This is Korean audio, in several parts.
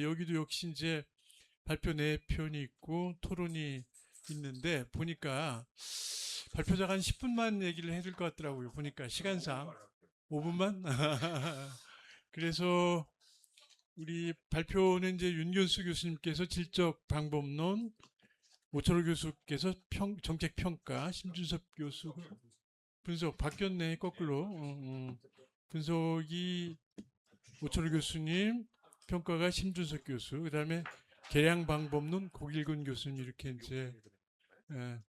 여기도 역시 이제 발표 네 편이 있고 토론이 있는데 보니까 발표자가 한 10분만 얘기를 해야 될 것 같더라고요. 보니까 시간상 5분만. 그래서 우리 발표는 이제 윤견수 교수님께서 질적 방법론, 오철호 교수께서 정책 평가, 심준섭 교수 분석 바뀌었네 거꾸로. 분석이 오철호 교수님, 평가가 심준섭 교수, 그다음에 계량 방법론 고길근 교수님 이렇게 이제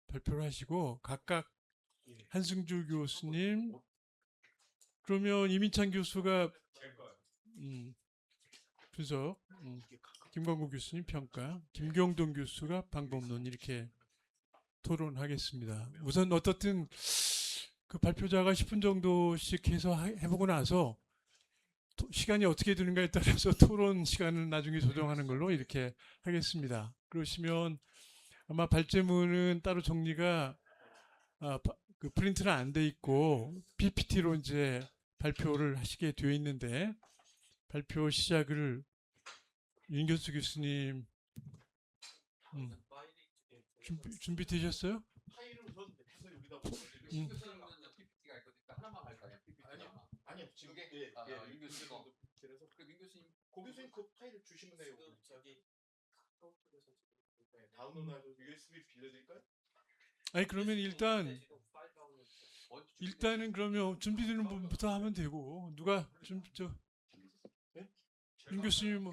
발표를 하시고 각각 한승주 교수님, 그러면 이민찬 교수가 분석, 김광국 교수님 평가, 김경동 교수가 방법론 이렇게 토론하겠습니다. 우선 어떻든 그 발표자가 10분 정도씩 해서 해보고 나서 시간이 어떻게 되는가에 따라서 토론 시간을 나중에 조정하는 걸로 이렇게 하겠습니다. 그러시면 아마 발제문은 따로 정리가 그 프린트는 안 돼 있고 PPT로 이제 발표를 하시게 되어 있는데 발표 시작을 윤견수 교수님 준비되셨어요? 아니요 지금 민교수님 그래서 그 민교수님 고 교수님 그 파일을 주시면 돼요. 저기 다운로드하고 USB 빌려드릴까요? 아니 그러면 일단은 그러면 준비되는 분부터 하면 되고 누가 윤 교수님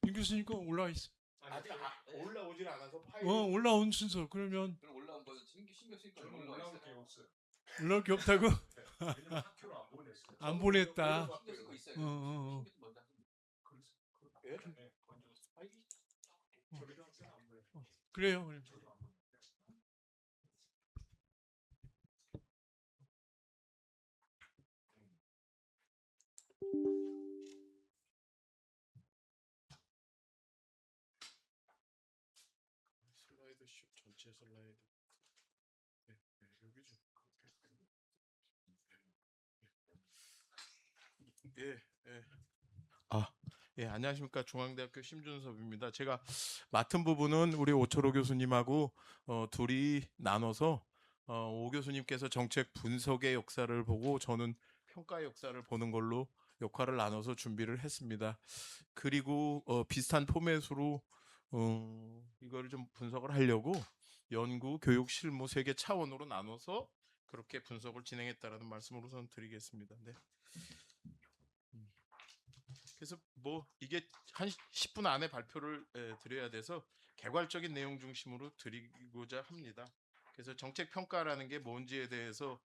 윤 교수님 거 올라와 있어. 아직 올라오질 않아서 파일. 올라온 순서 그러면 올라온 거는 신경쓰니까 올라올 게 없어요. 올라올 게 없다고? 학교로 안 보냈어요. 안 보냈다. 그래요. 슬라이드 쇼 전체 슬라이드. 여기죠. 안녕하십니까. 중앙대학교 심준섭입니다. 제가 맡은 부분은 우리 오철호 교수님하고 둘이 나눠서 오 교수님께서 정책 분석의 역사를 보고 저는 평가의 역사를 보는 걸로 역할을 나눠서 준비를 했습니다. 그리고 비슷한 포맷으로 이걸 좀 분석을 하려고 연구, 교육, 실무 세 개 차원으로 나눠서 그렇게 분석을 진행했다라는 말씀을 우선 드리겠습니다. 네. 그래서 뭐 이게 한 10분 안에 발표를 드려야 돼서 개괄적인 내용 중심으로 드리고자 합니다. 그래서 정책 평가라는 게 뭔지에 대해서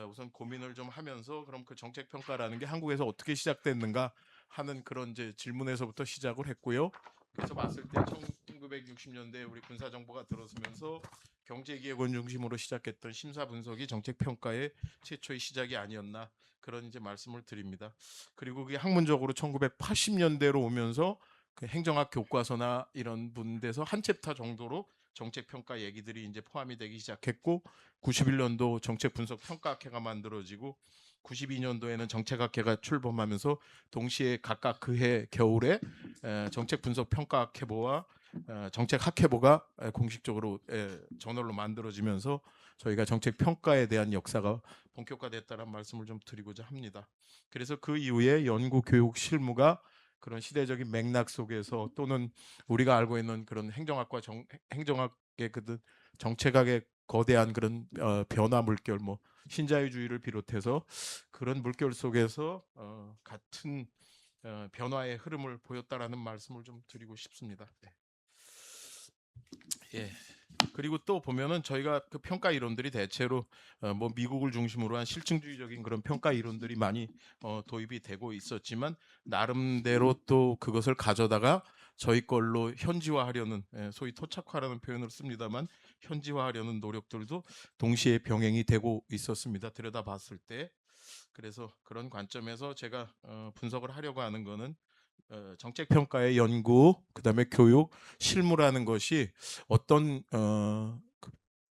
우선 고민을 좀 하면서 그럼 그 정책 평가라는 게 한국에서 어떻게 시작됐는가 하는 그런 이제 질문에서부터 시작을 했고요. 그래서 봤을 때 1960년대 우리 군사정부가 들어서면서 경제기획원 중심으로 시작했던 심사 분석이 정책 평가의 최초의 시작이 아니었나 그런 이제 말씀을 드립니다. 그리고 그게 학문적으로 1980년대로 오면서 그 행정학 교과서나 이런 분데서 한 챕터 정도로 정책 평가 얘기들이 이제 포함이 되기 시작했고 91년도 정책 분석 평가학회가 만들어지고 92년도에는 정책학회가 출범하면서 동시에 각각 그해 겨울에 정책 분석 평가학회보와 정책학회보가 공식적으로 저널로 만들어지면서 저희가 정책 평가에 대한 역사가 본격화됐다는 말씀을 좀 드리고자 합니다. 그래서 그 이후에 연구, 교육, 실무가 그런 시대적인 맥락 속에서 또는 우리가 알고 있는 그런 행정학과 행정학의 그 정책학의 거대한 그런 변화 물결, 뭐 신자유주의를 비롯해서 그런 물결 속에서 같은 변화의 흐름을 보였다라는 말씀을 좀 드리고 싶습니다. 네. 예. 그리고 또 보면은 저희가 그 평가 이론들이 대체로 뭐 미국을 중심으로 한 실증주의적인 그런 평가 이론들이 많이 도입이 되고 있었지만 나름대로 또 그것을 가져다가 저희 걸로 현지화하려는 소위 토착화라는 표현을 씁니다만 현지화하려는 노력들도 동시에 병행이 되고 있었습니다. 들여다봤을 때. 그래서 그런 관점에서 제가 분석을 하려고 하는 거는 정책 평가의 연구, 그다음에 교육, 실무라는 것이 어떤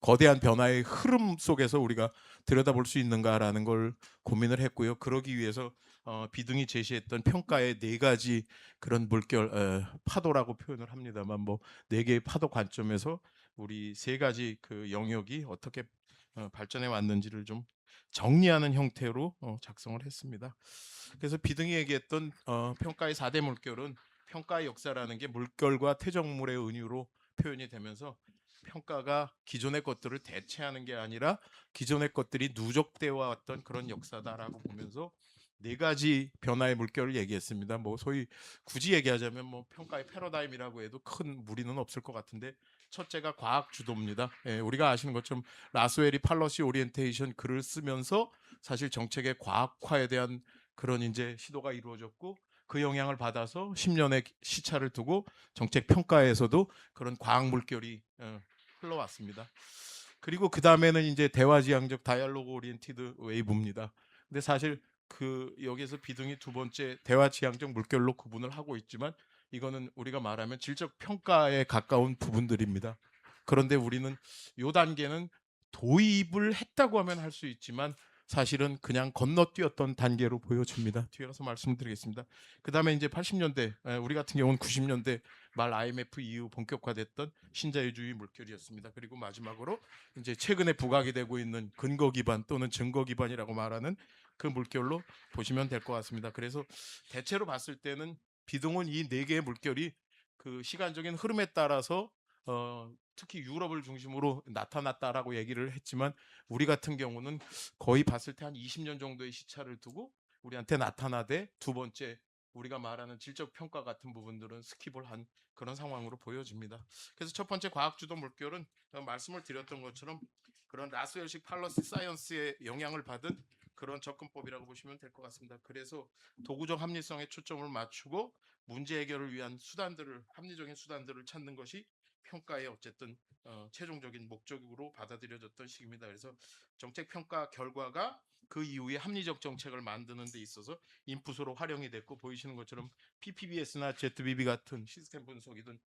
거대한 변화의 흐름 속에서 우리가 들여다볼 수 있는가라는 걸 고민을 했고요. 그러기 위해서 비등이 제시했던 평가의 네 가지 그런 물결 파도라고 표현을 합니다만 뭐 네 개의 파도 관점에서 우리 세 가지 그 영역이 어떻게 발전해 왔는지를 좀 정리하는 형태로 작성을 했습니다. 그래서 비등이 얘기했던 평가의 4대 물결은 평가의 역사라는 게 물결과 퇴적물의 은유로 표현이 되면서 평가가 기존의 것들을 대체하는 게 아니라 기존의 것들이 누적되어 왔던 그런 역사다라고 보면서 네 가지 변화의 물결을 얘기했습니다. 뭐 소위 굳이 얘기하자면 뭐 평가의 패러다임이라고 해도 큰 무리는 없을 것 같은데 첫째가 과학 주도입니다. 우리가 아시는 것처럼 라스웰이 팔러시 오리엔테이션 글을 쓰면서 사실 정책의 과학화에 대한 그런 이제 시도가 이루어졌고 그 영향을 받아서 10년의 시차를 두고 정책 평가에서도 그런 과학 물결이 흘러왔습니다. 그리고 그 다음에는 이제 대화지향적 다이얼로그 오리엔티드 웨이브입니다. 근데 사실 그 여기서 비등이 두 번째 대화지향적 물결로 구분을 하고 있지만 이거는 우리가 말하면 질적 평가에 가까운 부분들입니다. 그런데 우리는 이 단계는 도입을 했다고 하면 할 수 있지만 사실은 그냥 건너뛰었던 단계로 보여집니다. 뒤에 가서 말씀드리겠습니다. 그 다음에 이제 80년대, 우리 같은 경우는 90년대 말 IMF 이후 본격화됐던 신자유주의 물결이었습니다. 그리고 마지막으로 이제 최근에 부각이 되고 있는 근거 기반 또는 증거 기반이라고 말하는 그 물결로 보시면 될 것 같습니다. 그래서 대체로 봤을 때는 비등은 이 네 개의 물결이 그 시간적인 흐름에 따라서 특히 유럽을 중심으로 나타났다라고 얘기를 했지만 우리 같은 경우는 거의 봤을 때 한 20년 정도의 시차를 두고 우리한테 나타나되 두 번째 우리가 말하는 질적 평가 같은 부분들은 스킵을 한 그런 상황으로 보여집니다. 그래서 첫 번째 과학 주도 물결은 말씀을 드렸던 것처럼 그런 라스웰식 팔러시 사이언스의 영향을 받은 그런 접근법이라고 보시면 될 것 같습니다. 그래서 도구적 합리성에 초점을 맞추고 문제 해결을 위한 수단들을 합리적인 수단들을 찾는 것이 평가의 어쨌든 최종적인 목적으로 받아들여졌던 시기입니다. 그래서 정책 평가 결과가 그 이후에 합리적 정책을 만드는 데 있어서 인풋으로 활용이 됐고 보이시는 것처럼 PPBS나 ZBB 같은 시스템 분석이든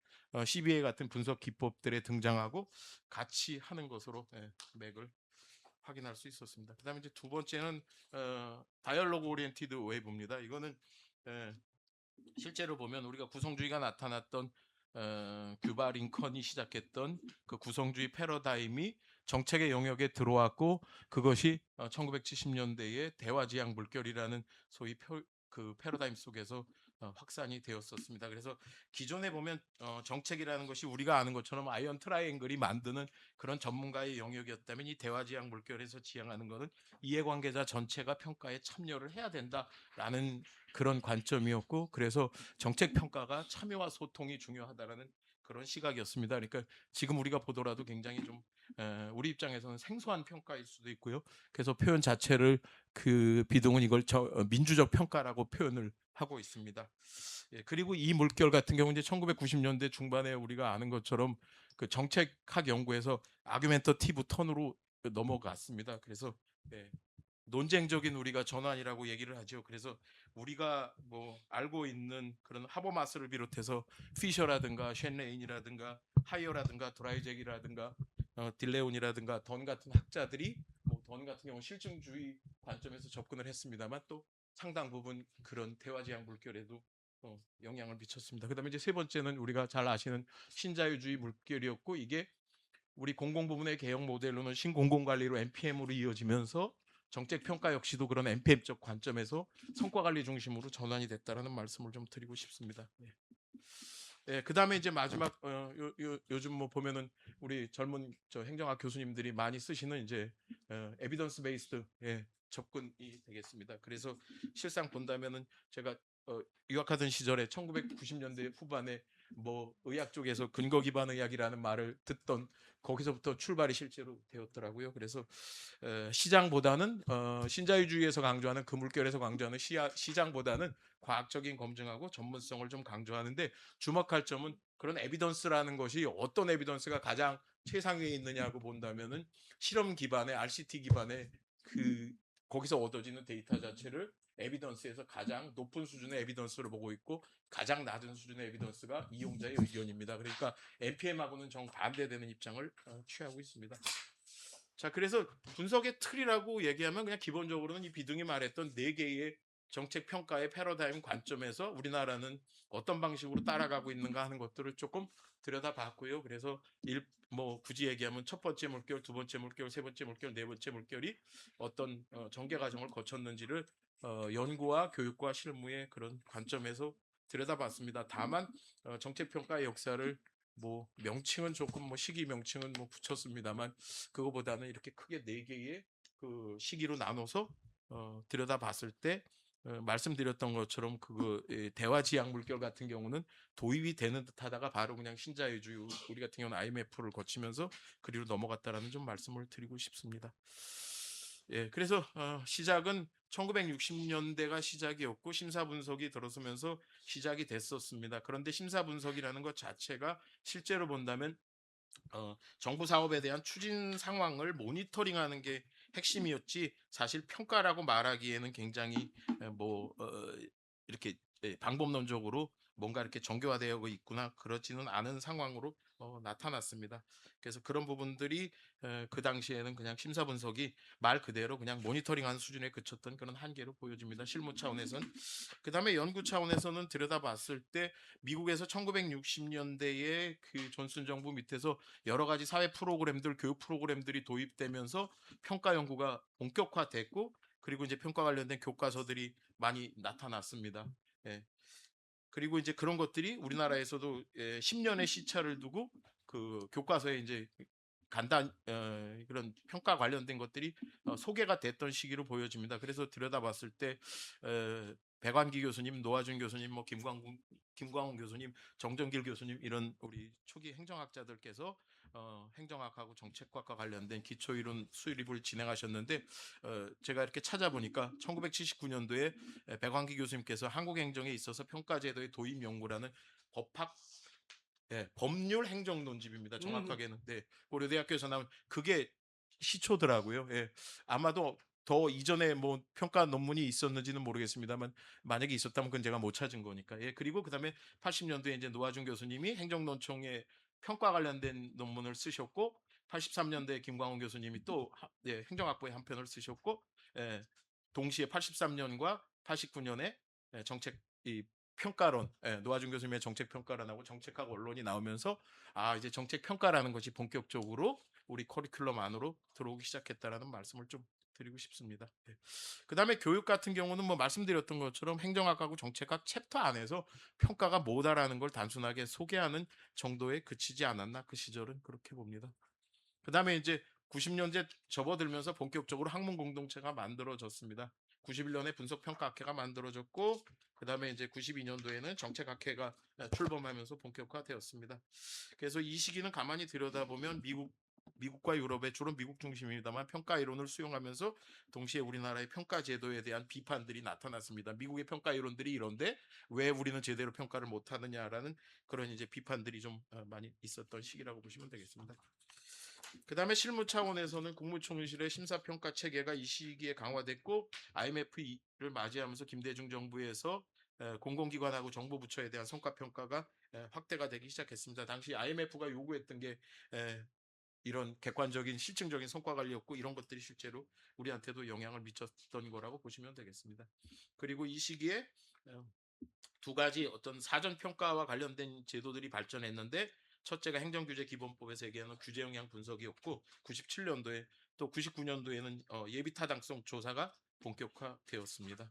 CBA 같은 분석 기법들에 등장하고 같이 하는 것으로 맥을 확인할 수 있었습니다. 그다음에 이제 두 번째는 다이얼로그 오리엔티드 웨이브입니다. 이거는 실제로 보면 우리가 구성주의가 나타났던 규바 링컨이 시작했던 그 구성주의 패러다임이 정책의 영역에 들어왔고 그것이 1970년대의 대화지향 물결이라는 소위 그 패러다임 속에서 확산이 되었었습니다. 그래서 기존에 보면 정책이라는 것이 우리가 아는 것처럼 아이언 트라이앵글이 만드는 그런 전문가의 영역이었다면 이 대화지향 물결에서 지향하는 것은 이해관계자 전체가 평가에 참여를 해야 된다라는 그런 관점이었고 그래서 정책 평가가 참여와 소통이 중요하다라는 그런 시각이었습니다. 그러니까 지금 우리가 보더라도 굉장히 좀 우리 입장에서는 생소한 평가일 수도 있고요. 그래서 표현 자체를 그 비동은 이걸 민주적 평가라고 표현을 하고 있습니다. 그리고 이 물결 같은 경우 이제 1990년대 중반에 우리가 아는 것처럼 그 정책학 연구에서 아규멘터티브 턴으로 넘어갔습니다. 그래서 논쟁적인 우리가 전환이라고 얘기를 하죠. 그래서 우리가 뭐 알고 있는 그런 하버마스를 비롯해서 피셔라든가 쉔레인이라든가 하이어라든가 드라이잭이라든가 딜레온이라든가 던 같은 학자들이 뭐 던 같은 경우 실증주의 관점에서 접근을 했습니다만 또 상당 부분 그런 대화지향 물결에도 영향을 미쳤습니다. 그다음에 이제 세 번째는 우리가 잘 아시는 신자유주의 물결이었고 이게 우리 공공부문의 개혁 모델로는 신공공관리로 NPM으로 이어지면서 정책 평가 역시도 그런 NPM적 관점에서 성과 관리 중심으로 전환이 됐다라는 말씀을 좀 드리고 싶습니다. 그 다음에 이제 마지막 요즘 뭐 보면은 우리 젊은 행정학 교수님들이 많이 쓰시는 이제 에비던스 베이스드 접근이 되겠습니다. 그래서 실상 본다면은 제가 유학하던 시절에 1990년대 후반에 뭐 의학 쪽에서 근거 기반 의학이라는 말을 듣던 거기서부터 출발이 실제로 되었더라고요. 그래서 시장보다는 신자유주의에서 강조하는 그 물결에서 강조하는 시장보다는 과학적인 검증하고 전문성을 좀 강조하는데 주목할 점은 그런 에비던스라는 것이 어떤 에비던스가 가장 최상위에 있느냐고 본다면은 실험 기반의 RCT 기반의 그 거기서 얻어지는 데이터 자체를 에비던스에서 가장 높은 수준의 에비던스로 보고 있고 가장 낮은 수준의 에비던스가 이용자의 의견입니다. 그러니까 NPM하고는 정반대되는 입장을 취하고 있습니다. 자, 그래서 분석의 틀이라고 얘기하면 그냥 기본적으로는 이 비등이 말했던 네 개의 정책 평가의 패러다임 관점에서 우리나라는 어떤 방식으로 따라가고 있는가 하는 것들을 조금 들여다봤고요. 그래서 뭐 굳이 얘기하면 첫 번째 물결, 두 번째 물결, 세 번째 물결, 네 번째 물결이 어떤 전개 과정을 거쳤는지를 연구와 교육과 실무의 그런 관점에서 들여다봤습니다. 다만 정책 평가의 역사를 뭐 명칭은 조금 뭐 시기 명칭은 뭐 붙였습니다만 그거보다는 이렇게 크게 네 개의 그 시기로 나눠서 들여다봤을 때 말씀드렸던 것처럼 대화지향 물결 같은 경우는 도입이 되는 듯하다가 바로 그냥 신자유주의 우리 같은 경우는 IMF를 거치면서 그리로 넘어갔다라는 좀 말씀을 드리고 싶습니다. 예, 그래서 시작은 1960년대가 시작이었고 심사 분석이 들어서면서 시작이 됐었습니다. 그런데 심사 분석이라는 것 자체가 실제로 본다면 정부 사업에 대한 추진 상황을 모니터링하는 게 핵심이었지 사실 평가라고 말하기에는 굉장히 이렇게 방법론적으로 뭔가 이렇게 정교화되어 있구나 그렇지는 않은 상황으로 나타났습니다. 그래서 그런 부분들이 그 당시에는 그냥 심사 분석이 말 그대로 그냥 모니터링하는 수준에 그쳤던 그런 한계로 보여집니다. 실무 차원에서는. 그 다음에 연구 차원에서는 들여다봤을 때 미국에서 1960년대에 그 존슨 정부 밑에서 여러 가지 사회 프로그램들, 교육 프로그램들이 도입되면서 평가 연구가 본격화됐고 그리고 이제 평가 관련된 교과서들이 많이 나타났습니다. 예. 그리고 이제 그런 것들이 우리나라에서도 10년의 시차를 두고 그 교과서에 이제 그런 평가 관련된 것들이 소개가 됐던 시기로 보여집니다. 그래서 들여다봤을 때 백완기 교수님, 노화준 교수님, 뭐 김광훈 교수님, 정정길 교수님 이런 우리 초기 행정학자들께서 행정학하고 정책학과 관련된 기초이론 수립을 진행하셨는데 제가 이렇게 찾아보니까 1979년도에 백완기 교수님께서 한국행정에 있어서 평가제도의 도입 연구라는 법학 법률 행정 논집입니다. 정확하게는 고려대학교에서 나온 그게 시초더라고요. 예. 아마도 더 이전에 뭐 평가 논문이 있었는지는 모르겠습니다만 만약에 있었다면 그건 제가 못 찾은 거니까. 예. 그리고 그다음에 80년도에 이제 노화준 교수님이 행정논총에 평가 관련된 논문을 쓰셨고 83년도에 김광훈 교수님이 또 행정학부에 한 편을 쓰셨고 동시에 83년과 89년에 정책 평가론, 노화준 교수님의 정책 평가론하고 정책학 원론이 나오면서 이제 정책 평가라는 것이 본격적으로 우리 커리큘럼 안으로 들어오기 시작했다라는 말씀을 좀 드리고 싶습니다. 그다음에 교육 같은 경우는 뭐 말씀드렸던 것처럼 행정학하고 정책학 챕터 안에서 평가가 뭐다라는 걸 단순하게 소개하는 정도에 그치지 않았나 그 시절은 그렇게 봅니다. 그다음에 이제 90년대 접어들면서 본격적으로 학문 공동체가 만들어졌습니다. 91년에 분석평가학회가 만들어졌고 그다음에 이제 92년도에는 정책학회가 출범하면서 본격화되었습니다. 그래서 이 시기는 가만히 들여다보면 미국과 유럽의 주로 미국 중심입니다만 평가 이론을 수용하면서 동시에 우리나라의 평가 제도에 대한 비판들이 나타났습니다. 미국의 평가 이론들이 이런데 왜 우리는 제대로 평가를 못하느냐라는 그런 이제 비판들이 좀 많이 있었던 시기라고 보시면 되겠습니다. 그 다음에 실무 차원에서는 국무총리실의 심사평가 체계가 이 시기에 강화됐고 IMF를 맞이하면서 김대중 정부에서 공공기관하고 정부부처에 대한 성과평가가 확대가 되기 시작했습니다. 당시 IMF가 요구했던 게 이런 객관적인 실증적인 성과 관리였고 이런 것들이 실제로 우리한테도 영향을 미쳤던 거라고 보시면 되겠습니다. 그리고 이 시기에 두 가지 어떤 사전 평가와 관련된 제도들이 발전했는데 첫째가 행정규제 기본법에서 얘기하는 규제 영향 분석이었고 97년도에 또 99년도에는 예비 타당성 조사가 본격화되었습니다.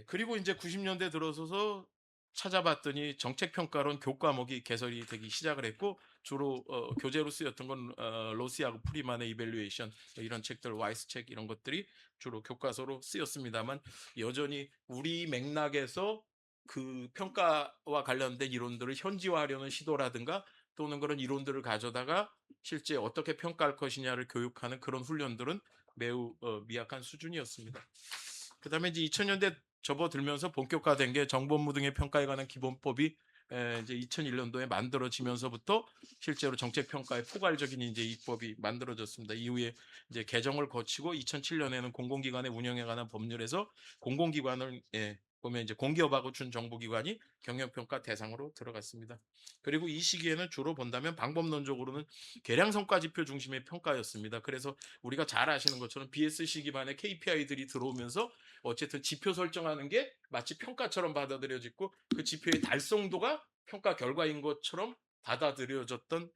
그리고 이제 90년대 들어서서 찾아봤더니 정책평가론 교과목이 개설이 되기 시작을 했고 주로 교재로 쓰였던 건 로시하고 프리만의 이밸류에이션 이런 책들 와이스 책 이런 것들이 주로 교과서로 쓰였습니다만 여전히 우리 맥락에서 그 평가와 관련된 이론들을 현지화하려는 시도라든가 또는 그런 이론들을 가져다가 실제 어떻게 평가할 것이냐를 교육하는 그런 훈련들은 매우 미약한 수준이었습니다. 그 다음에 이제 2000년대 접어들면서 본격화된 게 정보업무 등의 평가에 관한 기본법이 이제 2001년도에 만들어지면서부터 실제로 정책평가의 포괄적인 이제 입법이 만들어졌습니다. 이후에 이제 개정을 거치고 2007년에는 공공기관의 운영에 관한 법률에서 공공기관을 보면 이제 공기업하고 준정부기관이 경영평가 대상으로 들어갔습니다. 그리고 이 시기에는 주로 본다면 방법론적으로는 계량성과지표 중심의 평가였습니다. 그래서 우리가 잘 아시는 것처럼 BSC 기반의 KPI들이 들어오면서 어쨌든 지표 설정하는 게 마치 평가처럼 받아들여지고 그 지표의 달성도가 평가 결과인 것처럼 받아들여졌던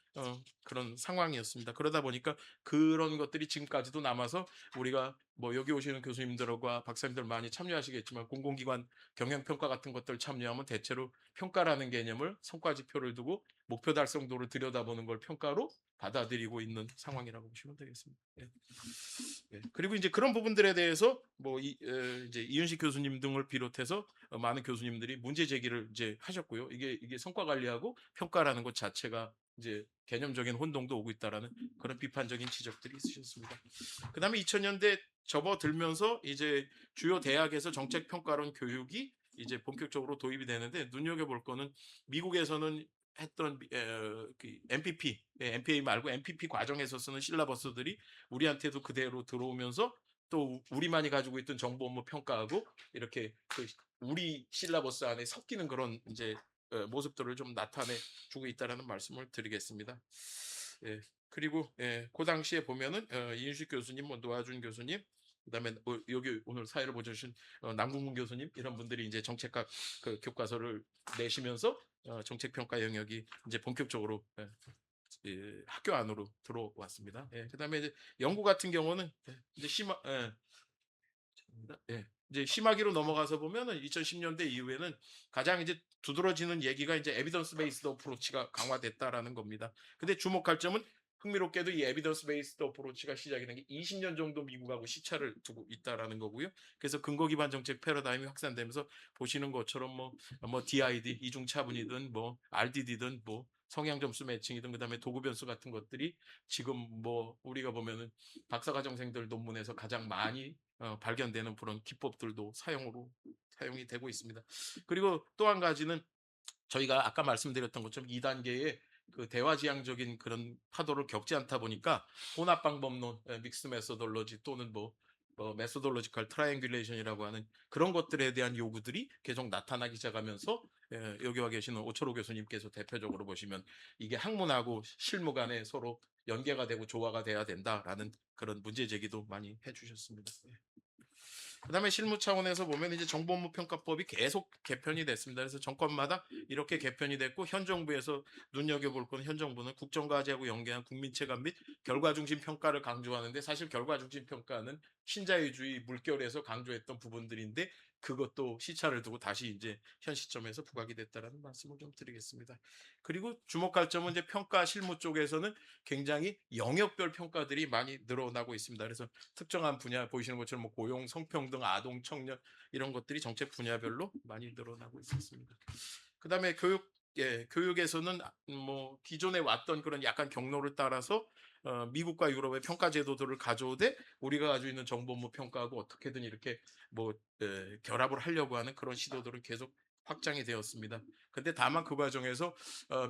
그런 상황이었습니다. 그러다 보니까 그런 것들이 지금까지도 남아서 우리가 뭐 여기 오시는 교수님들과 박사님들 많이 참여하시겠지만 공공기관 경영평가 같은 것들 참여하면 대체로 평가라는 개념을 성과지표를 두고 목표 달성도를 들여다보는 걸 평가로 받아들이고 있는 상황이라고 보시면 되겠습니다. 예. 예. 그리고 이제 그런 부분들에 대해서 뭐 이제 이윤식 교수님 등을 비롯해서 많은 교수님들이 문제 제기를 이제 하셨고요. 이게 성과 관리하고 평가라는 것 자체가 이제 개념적인 혼동도 오고 있다라는 그런 비판적인 지적들이 있으셨습니다. 그다음에 2000년대 접어들면서 이제 주요 대학에서 정책 평가론 교육이 이제 본격적으로 도입이 되는데 눈여겨볼 거는 미국에서는 했던 그 MPP, MPA 말고 MPP 과정에서 쓰는 실라버스들이 우리한테도 그대로 들어오면서 또 우리만이 가지고 있던 정보 업무 평가하고 이렇게 그 우리 실라버스 안에 섞이는 그런 이제 모습들을 좀 나타내 주고 있다라는 말씀을 드리겠습니다. 예. 그리고 그 당시에 보면은 이윤식 교수님, 뭐 노하준 교수님, 그다음에 여기 오늘 사회를 보여주신 남궁문 교수님 이런 분들이 이제 정책학 그 교과서를 내시면서 정책 평가 영역이 이제 본격적으로 학교 안으로 들어왔습니다. 그다음에 이제 연구 같은 경우는 이제 이제 심화기로 넘어가서 보면은 2010년대 이후에는 가장 이제 두드러지는 얘기가 이제 에비던스 베이스드 어프로치가 강화됐다라는 겁니다. 근데 주목할 점은 흥미롭게도 이 에비던스 베이스드 어프로치가 시작이 된 게 20년 정도 미국하고 시차를 두고 있다라는 거고요. 그래서 근거 기반 정책 패러다임이 확산되면서 보시는 것처럼 뭐 DID 이중 차분이든 뭐 RDD든 뭐 성향 점수 매칭이든 그다음에 도구 변수 같은 것들이 지금 뭐 우리가 보면은 박사과정생들 논문에서 가장 많이 발견되는 그런 기법들도 사용이 되고 있습니다. 그리고 또 한 가지는 저희가 아까 말씀드렸던 것처럼 2단계의 그 대화지향적인 그런 파도를 겪지 않다 보니까 혼합 방법론, 믹스 메소돌로지 또는 뭐 메소돌로지컬 트라이앵귤레이션이라고 하는 그런 것들에 대한 요구들이 계속 나타나기 시작하면서 여기 와 계시는 오철호 교수님께서 대표적으로 보시면 이게 학문하고 실무 간에 서로 연계가 되고 조화가 돼야 된다라는 그런 문제 제기도 많이 해주셨습니다. 그다음에 실무 차원에서 보면 이제 정보업무평가법이 계속 개편이 됐습니다. 그래서 정권마다 이렇게 개편이 됐고 현 정부에서 눈여겨볼 건 현 정부는 국정과제하고 연계한 국민체감 및 결과중심 평가를 강조하는데 사실 결과중심 평가는 신자유주의 물결에서 강조했던 부분들인데 그것도 시차를 두고 다시 이제 현 시점에서 부각이 됐다라는 말씀을 좀 드리겠습니다. 그리고 주목할 점은 이제 평가 실무 쪽에서는 굉장히 영역별 평가들이 많이 늘어나고 있습니다. 그래서 특정한 분야 보이시는 것처럼 뭐 고용, 성평등, 아동, 청년 이런 것들이 정책 분야별로 많이 늘어나고 있었습니다. 그다음에 교육에서는 뭐 기존에 왔던 그런 약간 경로를 따라서 미국과 유럽의 평가 제도들을 가져오되 우리가 가지고 있는 정보 업무 평가하고 어떻게든 이렇게 뭐 결합을 하려고 하는 그런 시도들은 계속 확장이 되었습니다. 근데 다만 그 과정에서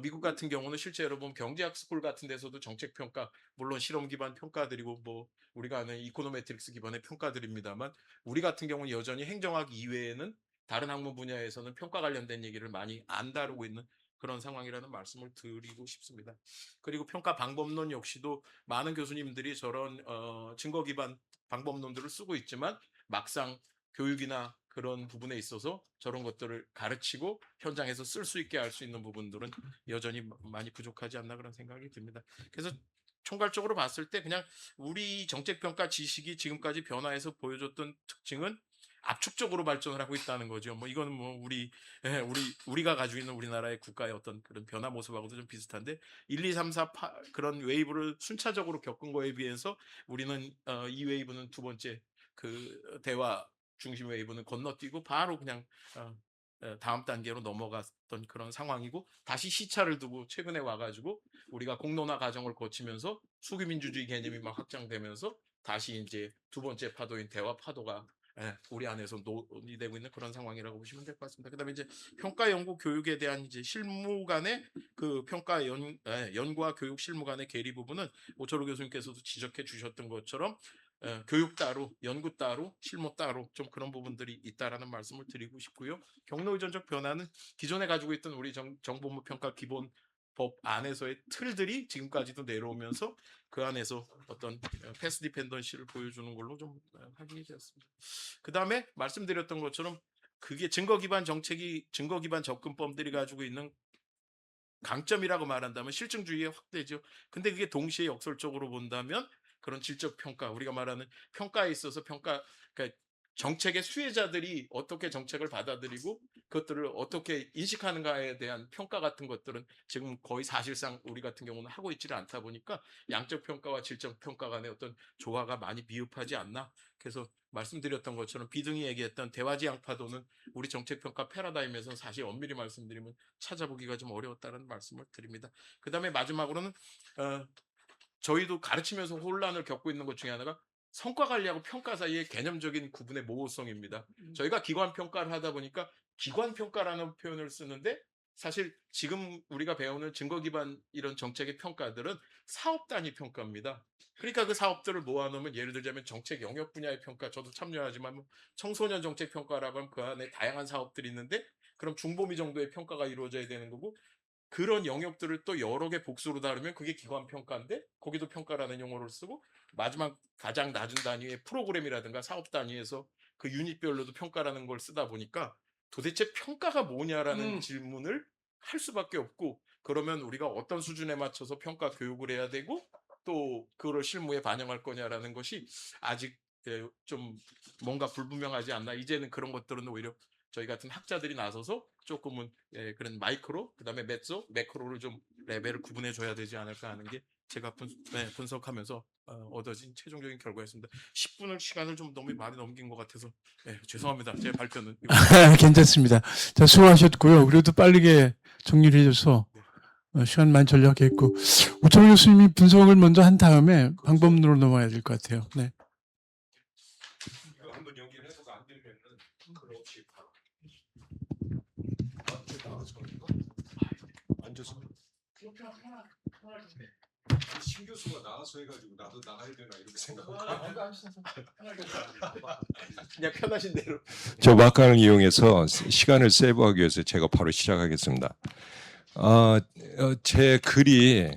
미국 같은 경우는 실제로 보면 경제학 스쿨 같은 데서도 정책 평가 물론 실험 기반 평가들이고 뭐 우리가 아는 이코노메트릭스 기반의 평가들입니다만 우리 같은 경우는 여전히 행정학 이외에는 다른 학문 분야에서는 평가 관련된 얘기를 많이 안 다루고 있는 그런 상황이라는 말씀을 드리고 싶습니다. 그리고 평가 방법론 역시도 많은 교수님들이 저런 증거 기반 방법론들을 쓰고 있지만 막상 교육이나 그런 부분에 있어서 저런 것들을 가르치고 현장에서 쓸 수 있게 할 수 있는 부분들은 여전히 많이 부족하지 않나 그런 생각이 듭니다. 그래서 총괄적으로 봤을 때 그냥 우리 정책평가 지식이 지금까지 변화해서 보여줬던 특징은 압축적으로 발전을 하고 있다는 거죠. 뭐 이거는 뭐 우리가 가지고 있는 우리나라의 국가의 어떤 그런 변화 모습하고도 좀 비슷한데 1, 2, 3, 4, 8 그런 웨이브를 순차적으로 겪은 거에 비해서 우리는 이 웨이브는 두 번째 그 대화 중심 웨이브는 건너뛰고 바로 그냥 다음 단계로 넘어갔던 그런 상황이고 다시 시차를 두고 최근에 와가지고 우리가 공론화 과정을 거치면서 수기민주주의 개념이 막 확장되면서 다시 이제 두 번째 파도인 대화 파도가 우리 안에서 논의되고 있는 그런 상황이라고 보시면 될 것 같습니다. 그다음에 이제 평가 연구 교육에 대한 이제 실무 간의 그 평가 연구와 교육 실무 간의 괴리 부분은 오철호 교수님께서도 지적해 주셨던 것처럼 교육 따로, 연구 따로, 실무 따로 좀 그런 부분들이 있다라는 말씀을 드리고 싶고요. 경로 의존적 변화는 기존에 가지고 있던 우리 정보무 평가 기본법 안에서의 틀들이 지금까지도 내려오면서 그 안에서 어떤 패스 디펜던시를 보여주는 걸로 좀 확인이 되었습니다. 그 다음에 말씀드렸던 것처럼 그게 증거 기반 정책이 증거 기반 접근법들이 가지고 있는 강점이라고 말한다면 실증주의의 확대죠. 근데 그게 동시에 역설적으로 본다면 그런 질적 평가, 우리가 말하는 평가에 있어서 그러니까 정책의 수혜자들이 어떻게 정책을 받아들이고 그것들을 어떻게 인식하는가에 대한 평가 같은 것들은 지금 거의 사실상 우리 같은 경우는 하고 있지를 않다 보니까 양적 평가와 질적 평가 간의 어떤 조화가 많이 미흡하지 않나. 그래서 말씀드렸던 것처럼 비등이 얘기했던 대화지향 파도는 우리 정책 평가 패러다임에서는 사실 엄밀히 말씀드리면 찾아보기가 좀 어려웠다는 말씀을 드립니다. 그 다음에 마지막으로는 저희도 가르치면서 혼란을 겪고 있는 것 중에 하나가 성과 관리하고 평가 사이의 개념적인 구분의 모호성입니다. 저희가 기관 평가를 하다 보니까 기관 평가라는 표현을 쓰는데 사실 지금 우리가 배우는 증거 기반 이런 정책의 평가들은 사업 단위 평가입니다. 그러니까 그 사업들을 모아놓으면 예를 들자면 정책 영역 분야의 평가, 저도 참여하지만 청소년 정책 평가라고 하면 그 안에 다양한 사업들이 있는데 그럼 중범위 정도의 평가가 이루어져야 되는 거고 그런 영역들을 또 여러 개 복수로 다루면 그게 기관 평가인데 거기도 평가라는 용어를 쓰고 마지막 가장 낮은 단위의 프로그램이라든가 사업 단위에서 그 유닛별로도 평가라는 걸 쓰다 보니까 도대체 평가가 뭐냐라는 질문을 할 수밖에 없고 그러면 우리가 어떤 수준에 맞춰서 평가 교육을 해야 되고 또 그걸 실무에 반영할 거냐라는 것이 아직 좀 뭔가 불분명하지 않나. 이제는 그런 것들은 오히려 저희 같은 학자들이 나서서 조금은 그런 마이크로 그다음에 메소, 매크로를 좀 레벨을 구분해 줘야 되지 않을까 하는 게 제가 분석하면서 얻어진 최종적인 결과였습니다. 10분을 시간을 좀 너무 많이 넘긴 것 같아서 죄송합니다. 제 발표는 괜찮습니다. 자, 수고하셨고요. 그래도 빠르게 정리를 해줘서 시간 많이 절약했고 우철 교수님이 분석을 먼저 한 다음에 방법론으로 넘어가야 될 것 같아요. 네. 이거 한번 연결해서 안 되면은 그걸 없이 바로 앉아서 신 교수가 나가서 해가지고 나도 나가야 되나 이렇게 생각하고 그냥 편하신 대로. 저 막간을 이용해서 시간을 세이브하기 위해서 제가 바로 시작하겠습니다. 제 글이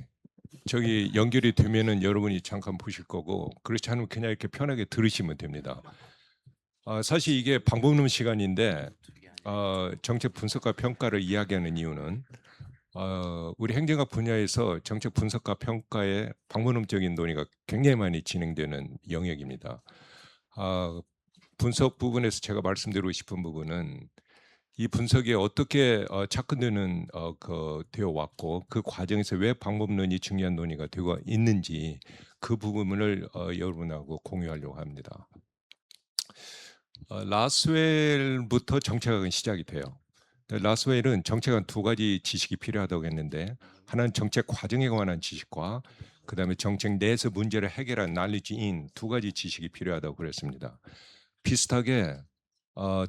저기 연결이 되면은 여러분이 잠깐 보실 거고 그렇지 않으면 그냥 이렇게 편하게 들으시면 됩니다. 사실 이게 방법론 시간인데 정책 분석과 평가를 이야기하는 이유는 우리 행정학 분야에서 정책 분석과 평가의 방법론적인 논의가 굉장히 많이 진행되는 영역입니다. 분석 부분에서 제가 말씀드리고 싶은 부분은 이 분석이 어떻게 접근되는 되어 왔고 그 과정에서 왜 방법론이 중요한 논의가 되고 있는지 그 부분을 여러분하고 공유하려고 합니다. 라스웰부터 정책학은 시작이 돼요. 라스웰은 정책은 두 가지 지식이 필요하다고 했는데 하나는 정책 과정에 관한 지식과 그다음에 정책 내에서 문제를 해결한 knowledge in 두 가지 지식이 필요하다고 그랬습니다. 비슷하게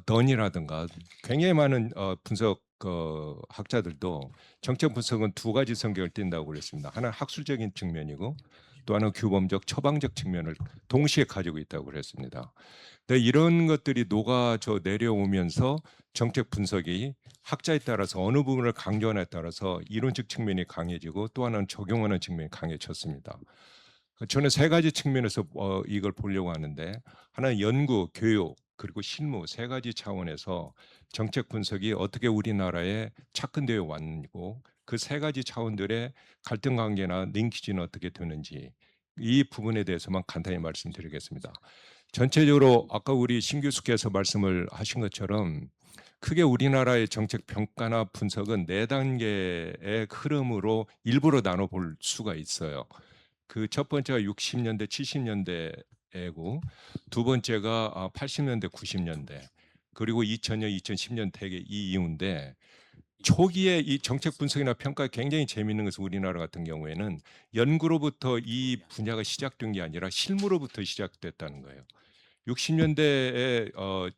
던이라든가 굉장히 많은 분석 학자들도 정책 분석은 두 가지 성격을 띈다고 그랬습니다. 하나는 학술적인 측면이고 또 하나는 규범적 처방적 측면을 동시에 가지고 있다고 그랬습니다. 근데 이런 것들이 녹아져 내려오면서 정책 분석이 학자에 따라서 어느 부분을 강조하냐에 따라서 이론적 측면이 강해지고 또 하나는 적용하는 측면이 강해졌습니다. 저는 세 가지 측면에서 이걸 보려고 하는데 하나는 연구, 교육, 그리고 실무 세 가지 차원에서 정책 분석이 어떻게 우리나라에 착근되어 왔고 그 세 가지 차원들의 갈등 관계나 링키지는 어떻게 되는지 이 부분에 대해서만 간단히 말씀드리겠습니다. 전체적으로 아까 우리 신 교수께서 말씀을 하신 것처럼 크게 우리나라의 정책 평가나 분석은 네 단계의 흐름으로 일부러 나눠볼 수가 있어요. 그 첫 번째가 60년대, 70년대이고 두 번째가 80년대, 90년대 그리고 2000년, 2010년 대개 이 이후인데 초기에 이 정책 분석이나 평가 굉장히 재미있는 것은 우리나라 같은 경우에는 연구로부터 이 분야가 시작된 게 아니라 실무로부터 시작됐다는 거예요. 60년대에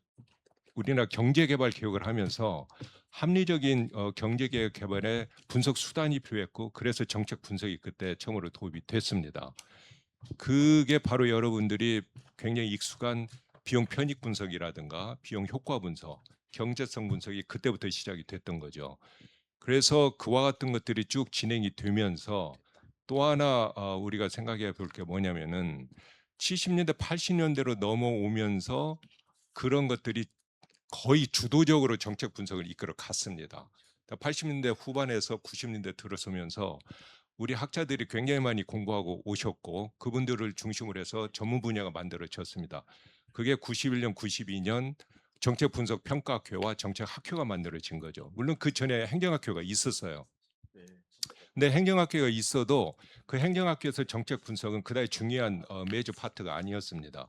우리나라 경제개발 개혁을 하면서 합리적인 경제개혁 개발에 분석 수단이 필요했고 그래서 정책 분석이 그때 처음으로 도입이 됐습니다. 그게 바로 여러분들이 굉장히 익숙한 비용 편익 분석이라든가 비용 효과 분석, 경제성 분석이 그때부터 시작이 됐던 거죠. 그래서 그와 같은 것들이 쭉 진행이 되면서 또 하나 우리가 생각해 볼 게 뭐냐면은 70년대, 80년대로 넘어오면서 그런 것들이 거의 주도적으로 정책 분석을 이끌어 갔습니다. 80년대 후반에서 90년대 들어서면서 우리 학자들이 굉장히 많이 공부하고 오셨고 그분들을 중심으로 해서 전문 분야가 만들어졌습니다. 그게 91년, 92년 정책 분석 평가학회와 정책학회가 만들어진 거죠. 물론 그 전에 행정학회가 있었어요. 네. 근데 행정학회가 있어도 그 행정학회에서 정책 분석은 그다지 중요한 메이저 파트가 아니었습니다.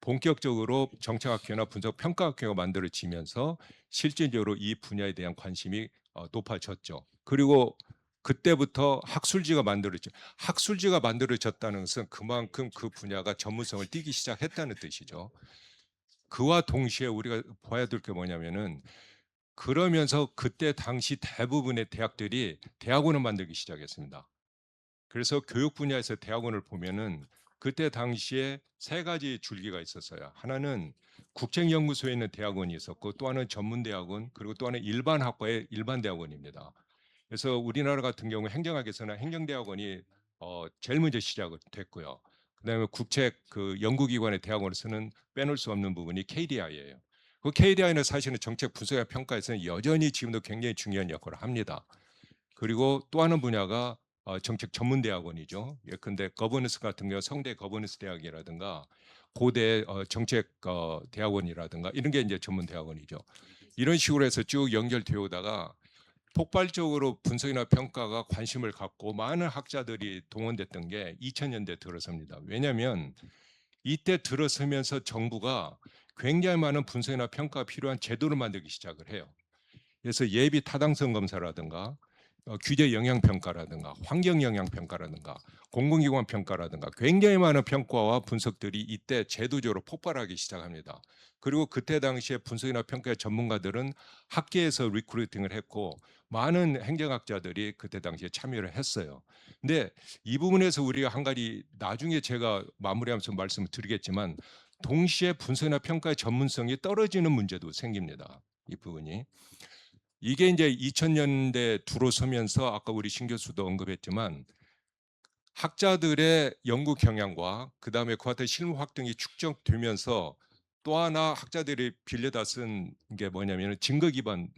본격적으로 정책학회나 분석평가학회가 만들어지면서 실질적으로 이 분야에 대한 관심이 높아졌죠. 그리고 그때부터 학술지가 만들어졌죠. 학술지가 만들어졌다는 것은 그만큼 그 분야가 전문성을 띠기 시작했다는 뜻이죠. 그와 동시에 우리가 봐야 될 게 뭐냐면은 그러면서 그때 당시 대부분의 대학들이 대학원을 만들기 시작했습니다. 그래서 교육 분야에서 대학원을 보면은 그때 당시에 세 가지 줄기가 있었어요. 하나는 국책연구소에 있는 대학원이 있었고 또 하나는 전문대학원 그리고 또 하나는 일반 학과의 일반 대학원입니다. 그래서 우리나라 같은 경우 행정학에서는 행정대학원이 제일 먼저 시작을 됐고요. 그다음에 국책 그 연구기관의 대학원에서는 빼놓을 수 없는 부분이 KDI예요. 그 KDI는 사실은 정책 분석과 평가에서는 여전히 지금도 굉장히 중요한 역할을 합니다. 그리고 또 하나는 분야가 정책 전문 대학원이죠. 예컨대 거버넌스 같은 경우 성대 거버넌스 대학이라든가 고대 정책 대학원이라든가 이런 게 이제 전문 대학원이죠. 이런 식으로 해서 쭉 연결되어 오다가 폭발적으로 분석이나 평가가 관심을 갖고 많은 학자들이 동원됐던 게 2000년대 들어섭니다. 왜냐하면 이때 들어서면서 정부가 굉장히 많은 분석이나 평가가 필요한 제도를 만들기 시작을 해요. 그래서 예비 타당성 검사라든가 규제 영향 평가라든가 환경 영향 평가라든가 공공기관 평가라든가 굉장히 많은 평가와 분석들이 이때 제도적으로 폭발하기 시작합니다. 그리고 그때 당시에 분석이나 평가의 전문가들은 학계에서 리크루팅을 했고 많은 행정학자들이 그때 당시에 참여를 했어요. 근데 이 부분에서 우리가 한 가지 나중에 제가 마무리하면서 말씀을 드리겠지만 동시에 분석이나 평가의 전문성이 떨어지는 문제도 생깁니다. 이 부분이. 이게 이제 2000년대 들어서면서 아까 우리 신 교수도 언급했지만 학자들의 연구 경향과 그다음에 그 같은 실무 활동이 축적되면서 또 하나 학자들이 빌려다 쓴 게 뭐냐면 증거 기반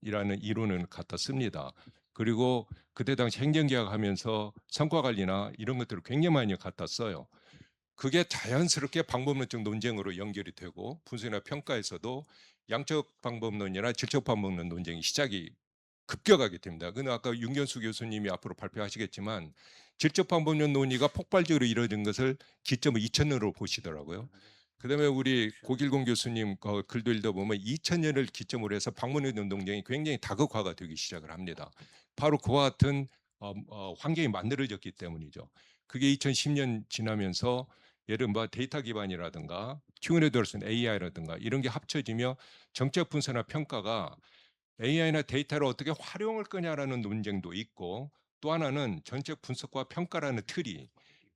이라는 이론을 갖다 씁니다. 그리고 그때 당시 행정개혁하면서 성과 관리나 이런 것들을 굉장히 많이 갖다 써요. 그게 자연스럽게 방법론적 논쟁으로 연결이 되고 분석이나 평가에서도 양적 방법론이나 질적 방법론 논쟁이 시작이 급격하게 됩니다. 근데 아까 윤견수 교수님이 앞으로 발표하시겠지만 질적 방법론 논의가 폭발적으로 이루어진 것을 기점을 2000년으로 보시더라고요. 그다음에 우리 고길공 교수님 글도 읽어보면 2000년을 기점으로 해서 방법론 논쟁이 굉장히 다극화가 되기 시작을 합니다. 바로 그와 같은 환경이 만들어졌기 때문이죠. 그게 2010년 지나면서 예를 들어 데이터 기반이라든가 튜닝되어진 AI라든가 이런 게 합쳐지며 정책 분석이나 평가가 AI나 데이터를 어떻게 활용할 거냐라는 논쟁도 있고 또 하나는 정책 분석과 평가라는 틀이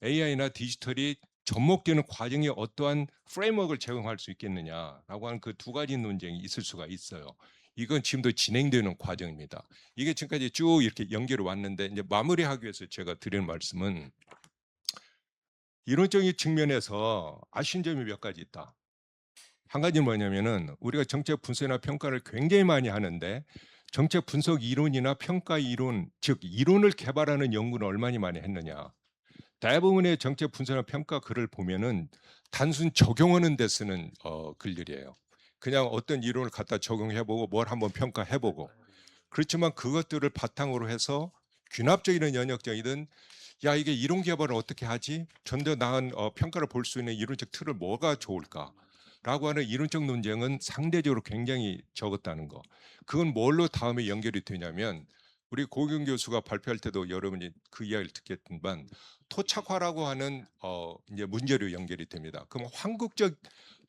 AI나 디지털이 접목되는 과정에 어떠한 프레임워크를 제공할 수 있겠느냐라고 하는 그 두 가지 논쟁이 있을 수가 있어요. 이건 지금도 진행되는 과정입니다. 이게 지금까지 쭉 이렇게 연결해 왔는데 이제 마무리하기 위해서 제가 드리는 말씀은 이론적인 측면에서 아쉬운 점이 몇 가지 있다. 한 가지는 뭐냐면은 우리가 정책 분석이나 평가를 굉장히 많이 하는데 정책 분석 이론이나 평가 이론, 즉 이론을 개발하는 연구는 얼마나 많이 했느냐. 대부분의 정책 분석이나 평가 글을 보면은 단순 적용하는 데 쓰는 글들이에요. 그냥 어떤 이론을 갖다 적용해보고 뭘 한번 평가해보고 그렇지만 그것들을 바탕으로 해서 귀납적이든 연역적이든 야 이게 이론 개발을 어떻게 하지? 좀 더 나은 평가를 볼 수 있는 이론적 틀을 뭐가 좋을까? 라고 하는 이론적 논쟁은 상대적으로 굉장히 적었다는 거. 그건 뭘로 다음에 연결이 되냐면 우리 고경 교수가 발표할 때도 여러분이 그 이야기를 듣겠지만 토착화라고 하는 이제 문제로 연결이 됩니다. 그럼 한국적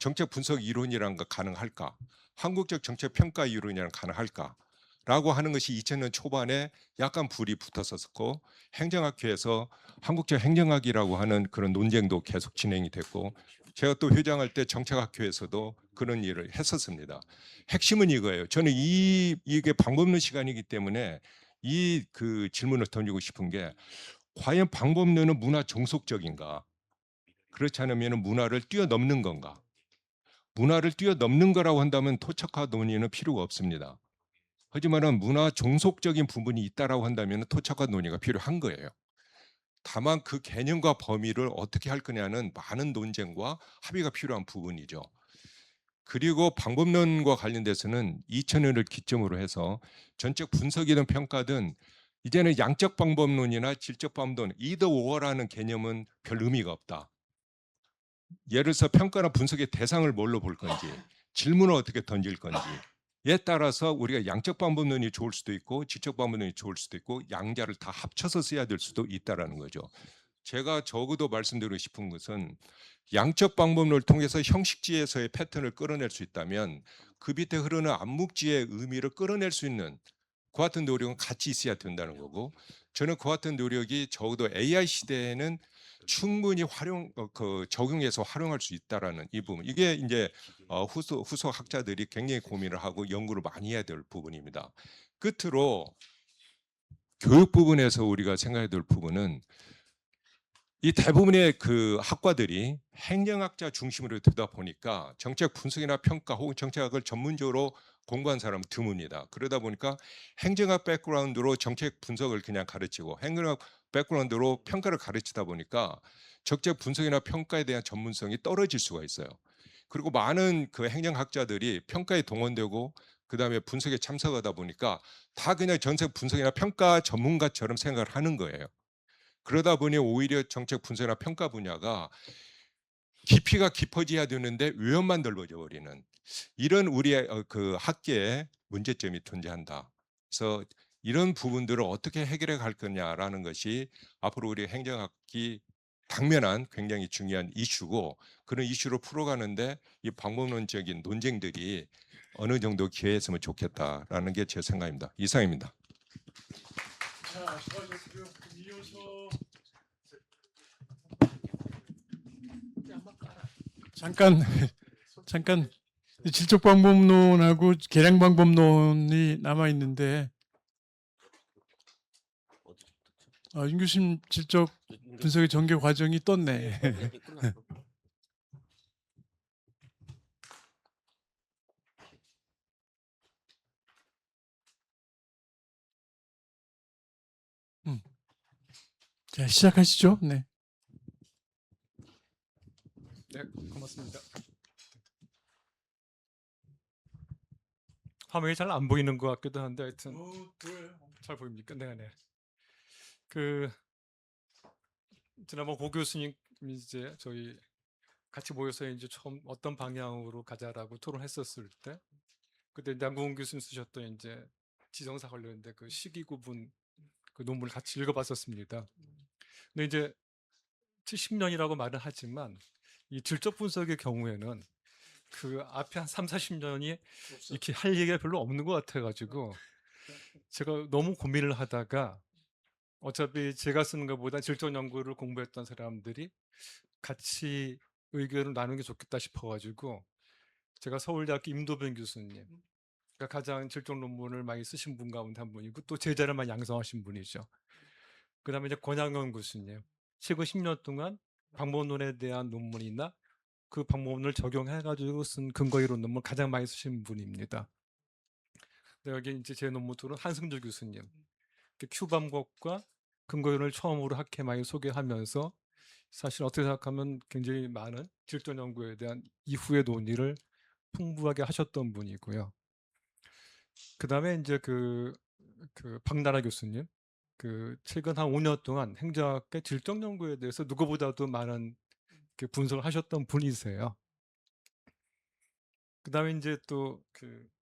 정책 분석 이론이란 거 가능할까? 한국적 정책 평가 이론이란 가능할까? 라고 하는 것이 2000년 초반에 약간 불이 붙었었고 행정학회에서 한국적 행정학이라고 하는 그런 논쟁도 계속 진행이 됐고 제가 또 회장할 때 정책학회에서도 그런 일을 했었습니다. 핵심은 이거예요. 저는 이게 방법론 시간이기 때문에 이 그 질문을 던지고 싶은 게 과연 방법론은 문화 종속적인가? 그렇지 않으면 문화를 뛰어넘는 건가? 문화를 뛰어넘는 거라고 한다면 토착화 논의는 필요가 없습니다. 하지만은 문화 종속적인 부분이 있다라고 한다면 토착화 논의가 필요한 거예요. 다만 그 개념과 범위를 어떻게 할 거냐는 많은 논쟁과 합의가 필요한 부분이죠. 그리고 방법론과 관련돼서는 2000년을 기점으로 해서 전적 분석이든 평가든 이제는 양적 방법론이나 질적 방법론 either or라는 개념은 별 의미가 없다. 예를 들어서 평가나 분석의 대상을 뭘로 볼 건지 질문을 어떻게 던질 건지에 따라서 우리가 양적 방법론이 좋을 수도 있고 질적 방법론이 좋을 수도 있고 양자를 다 합쳐서 써야 될 수도 있다라는 거죠. 제가 적어도 말씀드리고 싶은 것은 양적 방법론을 통해서 형식지에서의 패턴을 끌어낼 수 있다면 그 밑에 흐르는 암묵지의 의미를 끌어낼 수 있는 그 같은 노력은 같이 있어야 된다는 거고 저는 그 같은 노력이 적어도 AI 시대에는 충분히 적용해서 활용할 수 있다라는 이 부분 이게 이제 후속 학자들이 굉장히 고민을 하고 연구를 많이 해야 될 부분입니다. 끝으로 교육 부분에서 우리가 생각해야 될 부분은 이 대부분의 그 학과들이 행정학자 중심으로 되다 보니까 정책 분석이나 평가 혹은 정책학을 전문적으로 공부한 사람은 드뭅니다. 그러다 보니까 행정학 백그라운드로 정책 분석을 그냥 가르치고 행정학 백그라운드로 평가를 가르치다 보니까 정책 분석이나 평가에 대한 전문성이 떨어질 수가 있어요. 그리고 많은 그 행정학자들이 평가에 동원되고 그다음에 분석에 참석하다 보니까 다 그냥 정책 분석이나 평가 전문가처럼 생각을 하는 거예요. 그러다 보니 오히려 정책 분석이나 평가 분야가 깊이가 깊어져야 되는데 외연만 넓어져 버리는 이런 우리의 그 학계에 문제점이 존재한다. 그래서 이런 부분들을 어떻게 해결해 갈 거냐라는 것이 앞으로 우리 행정학기 당면한 굉장히 중요한 이슈고 그런 이슈로 풀어가는데 이 방법론적인 논쟁들이 어느 정도 기회했으면 좋겠다라는 게 제 생각입니다. 이상입니다. 자, 수고하셨고요. 이어서 잠깐 질적 방법론하고 계량 방법론이 남아 있는데 윤 교수님 질적 분석의 전개 과정이 떴네. 자, 시작하시죠. 네. 네, 고맙습니다. 화면이 잘 안 보이는 것 같기도 한데 하여튼 잘 보입니까? 네, 네. 그 지난번 고 교수님 이제 저희 같이 모여서 이제 처음 어떤 방향으로 가자라고 토론했었을 때 그때 양궁 교수님 쓰셨던 이제 지정사 관련된 그 시기 구분 그 논문을 같이 읽어봤었습니다. 근데 이제 70년이라고 말은 하지만 이 질적 분석의 경우에는 그 앞에 한 3, 40년이 이렇게 할 얘기가 별로 없는 것 같아가지고 제가 너무 고민을 하다가 어차피 제가 쓰는 것보다 질적 연구를 공부했던 사람들이 같이 의견을 나누는 게 좋겠다 싶어가지고 제가 서울대학교 임도변 교수님 그러니까 가장 질적 논문을 많이 쓰신 분 가운데 한 분이고 또 제자를 많이 양성하신 분이죠. 그 다음에 이제 권양현 교수님 최근 10년 동안 방법론에 대한 논문이나 그 방법론을 적용해가지고 쓴 근거 이론 논문 가장 많이 쓰신 분입니다. 여기 이제 제 논문들은 한승주 교수님, 큐 방법과 근거 이론을 처음으로 학회 많이 소개하면서 사실 어떻게 생각하면 굉장히 많은 질적 연구에 대한 이후의 논의를 풍부하게 하셨던 분이고요. 그 다음에 이제 그 박나라 교수님, 그 최근 한 5년 동안 행정학계 질적 연구에 대해서 누구보다도 많은 분석을 하셨던 분이세요. 그다음에 이제 또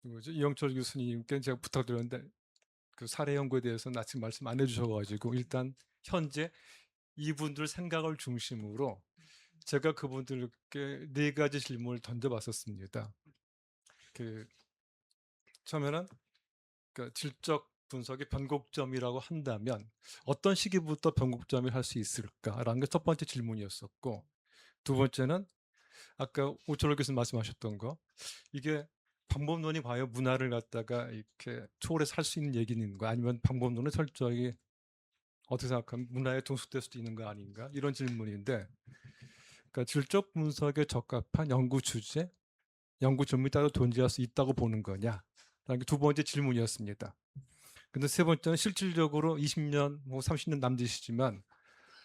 누구죠? 이영철 교수님께 제가 부탁드렸는데 그 사례 연구에 대해서는 아직 말씀 안 해주셔가지고 일단 현재 이분들 생각을 중심으로 제가 그분들께 4가지 질문을 던져봤었습니다. 처음에는 그러니까 질적 분석의 변곡점이라고 한다면 어떤 시기부터 변곡점을 할 수 있을까라는 게 첫 번째 질문이었었고, 두 번째는 아까 오철호 교수님 말씀하셨던 거, 이게 방법론이 과연 문화를 갖다가 이렇게 초월해서 할 수 있는 얘기인가, 아니면 방법론은 철저히 어떻게 생각하면 문화에 종속될 수도 있는 거 아닌가, 이런 질문인데, 그러니까 질적 분석에 적합한 연구 주제, 연구 전문이 따로 존재할 수 있다고 보는 거냐, 라는 게 두 번째 질문이었습니다. 근데 세 번째는 실질적으로 20년, 뭐 30년 남짓이지만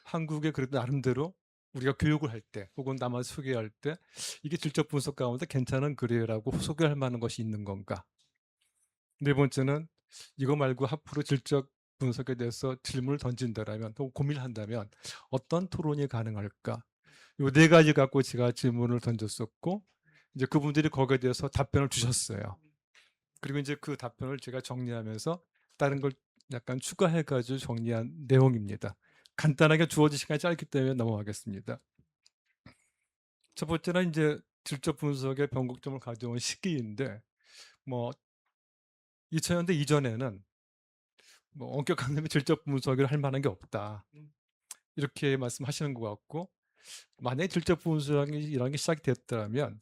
한국에 그래도 나름대로 우리가 교육을 할 때 혹은 남을 소개할 때 이게 질적 분석 가운데 괜찮은 글이라고 소개할 만한 것이 있는 건가? 네 번째는 이거 말고 앞으로 질적 분석에 대해서 질문을 던진다라면 혹은 고민을 한다면 어떤 토론이 가능할까? 이 네 가지 갖고 제가 질문을 던졌었고, 이제 그분들이 거기에 대해서 답변을 주셨어요. 그리고 이제 그 답변을 제가 정리하면서 다른 걸 약간 추가해가지고 정리한 내용입니다. 간단하게 주어진 시간이 짧기 때문에 넘어가겠습니다. 첫 번째는 이제 질적 분석의 변곡점을 가져온 시기인데, 뭐 2000년대 이전에는 뭐 엄격한 의미의 질적 분석을 할 만한 게 없다, 이렇게 말씀하시는 것 같고, 만약에 질적 분석이 이런 게 시작이 됐다면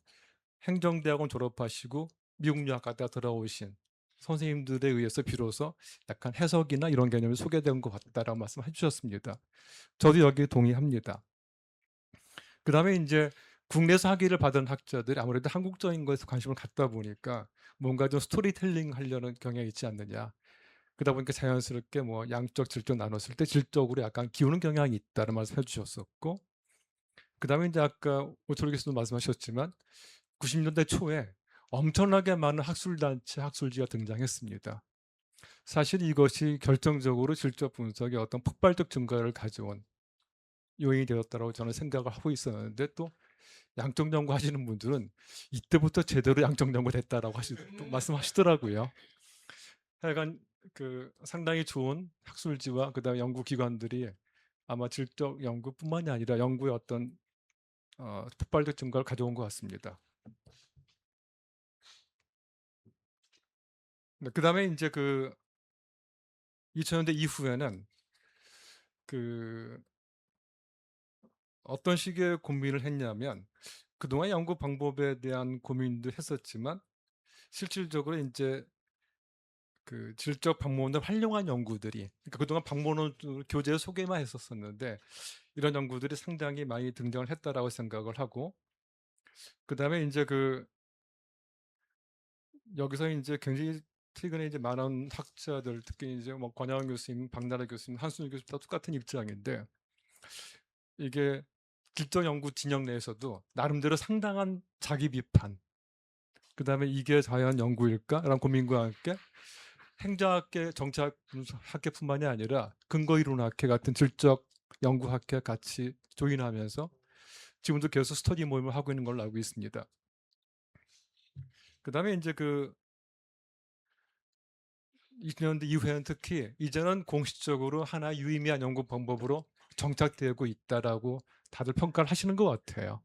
행정대학원 졸업하시고 미국 유학 갔다 돌아오신 선생님들에 의해서 비로소 약간 해석이나 이런 개념이 소개된 것 같다라고 말씀해 주셨습니다. 저도 여기에 동의합니다. 그 다음에 이제 국내에서 학위를 받은 학자들이 아무래도 한국적인 것에 관심을 갖다 보니까 뭔가 좀 스토리텔링 하려는 경향이 있지 않느냐. 그러다 보니까 자연스럽게 뭐 양적, 질적 나눴을 때 질적으로 약간 기우는 경향이 있다는 말씀 해주셨었고, 그 다음에 이제 아까 오철 교수도 말씀하셨지만 90년대 초에 엄청나게 많은 학술단체, 학술지가 등장했습니다. 사실 이것이 결정적으로 질적 분석의 어떤 폭발적 증가를 가져온 요인이 되었다고 저는 생각을 하고 있었는데, 또 양적 연구 하시는 분들은 이때부터 제대로 양적 연구를 했다라고 또 말씀하시더라고요. 하여간 그 상당히 좋은 학술지와 그다음에 연구기관들이 아마 질적 연구뿐만이 아니라 연구의 어떤 폭발적 증가를 가져온 것 같습니다. 그다음에 이제 그 2000년대 이후에는 그 어떤 식의 고민을 했냐면, 그동안 연구 방법에 대한 고민도 했었지만 실질적으로 이제 그 질적 방법론을 활용한 연구들이, 그러니까 그동안 방법론 교재 소개만 했었었는데 이런 연구들이 상당히 많이 등장을 했다라고 생각을 하고, 그다음에 이제 그 여기서 이제 굉장히 최근에 이제 많은 학자들, 특히 이제 뭐 권양훈 교수님, 박나래 교수님, 한순희 교수님 다 똑같은 입장인데, 이게 질적 연구 진영 내에서도 나름대로 상당한 자기 비판, 그다음에 이게 과연 연구일까라는 고민과 함께 행정학계, 정치학계뿐만이 아니라 근거이론학회 같은 질적 연구학회 같이 조인하면서 지금도 계속 스터디 모임을 하고 있는 걸로 알고 있습니다. 그다음에 이제 그 2000년대 이후에는 특히 이제는 공식적으로 하나의 유의미한 연구 방법으로 정착되고 있다라고 다들 평가를 하시는 것 같아요.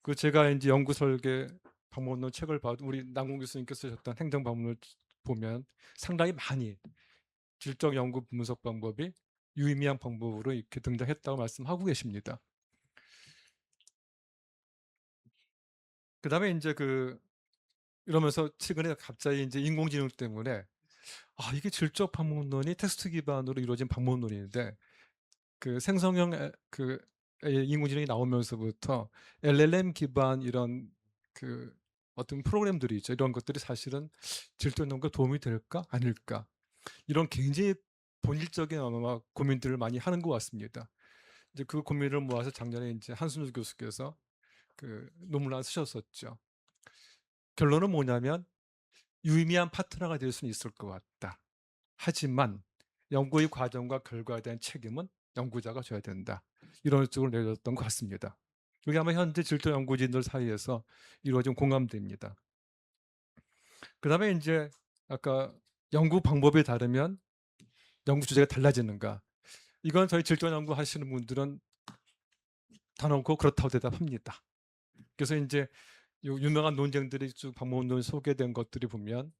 그 제가 이제 연구 설계 방법론 책을 봐도 우리 남궁 교수님께서 쓰셨던 행정 방법론을 보면 상당히 많이 질적 연구 분석 방법이 유의미한 방법으로 이렇게 등장했다고 말씀하고 계십니다. 그다음에 이제 그 이러면서 최근에 갑자기 이제 인공지능 때문에 이게 질적 방법론이 텍스트 기반으로 이루어진 방법론인데, 그 생성형 그 인공지능이 나오면서부터 LLM 기반 이런 그 어떤 프로그램들이 있죠. 이런 것들이 사실은 질적 연구에 도움이 될까 아닐까, 이런 굉장히 본질적인 아마 고민들을 많이 하는 것 같습니다. 이제 그 고민을 모아서 작년에 이제 한순우 교수께서 그 논문을 하나 쓰셨었죠. 결론은 뭐냐면 유의미한 파트너가 될 수는 있을 것 같다. 하지만 연구의 과정과 결과에 대한 책임은 연구자가 져야 된다, 이런 쪽으로 내렸던 것 같습니다. 이게 아마 현재 질적 연구진들 사이에서 이루어진 공감대입니다. 그 다음에 이제 아까 연구 방법이 다르면 연구 주제가 달라지는가, 이건 저희 질적 연구 하시는 분들은 단언코 그렇다고 대답합니다. 그래서 이제 유명한 논쟁들이 쭉 방법론 소개된 것들이 보면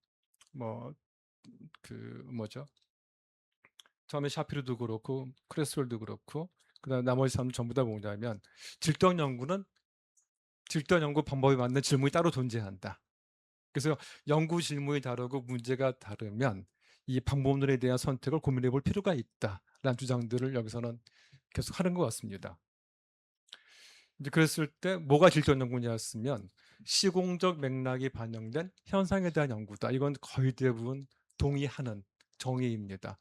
뭐 그 뭐죠? 처음에 샤피르도 그렇고 크레스웰도 그렇고 그다음 나머지 사람 전부 다 뭐냐면 질적 연구 방법에 맞는 질문이 따로 존재한다. 그래서 연구 질문이 다르고 문제가 다르면 이 방법론에 대한 선택을 고민해 볼 필요가 있다라는 주장들을 여기서는 계속 하는 것 같습니다. 이제 그랬을 때 뭐가 질적 연구냐였으면 시공적 맥락이 반영된 현상에 대한 연구다. 이건 거의 대부분 동의하는 정의입니다.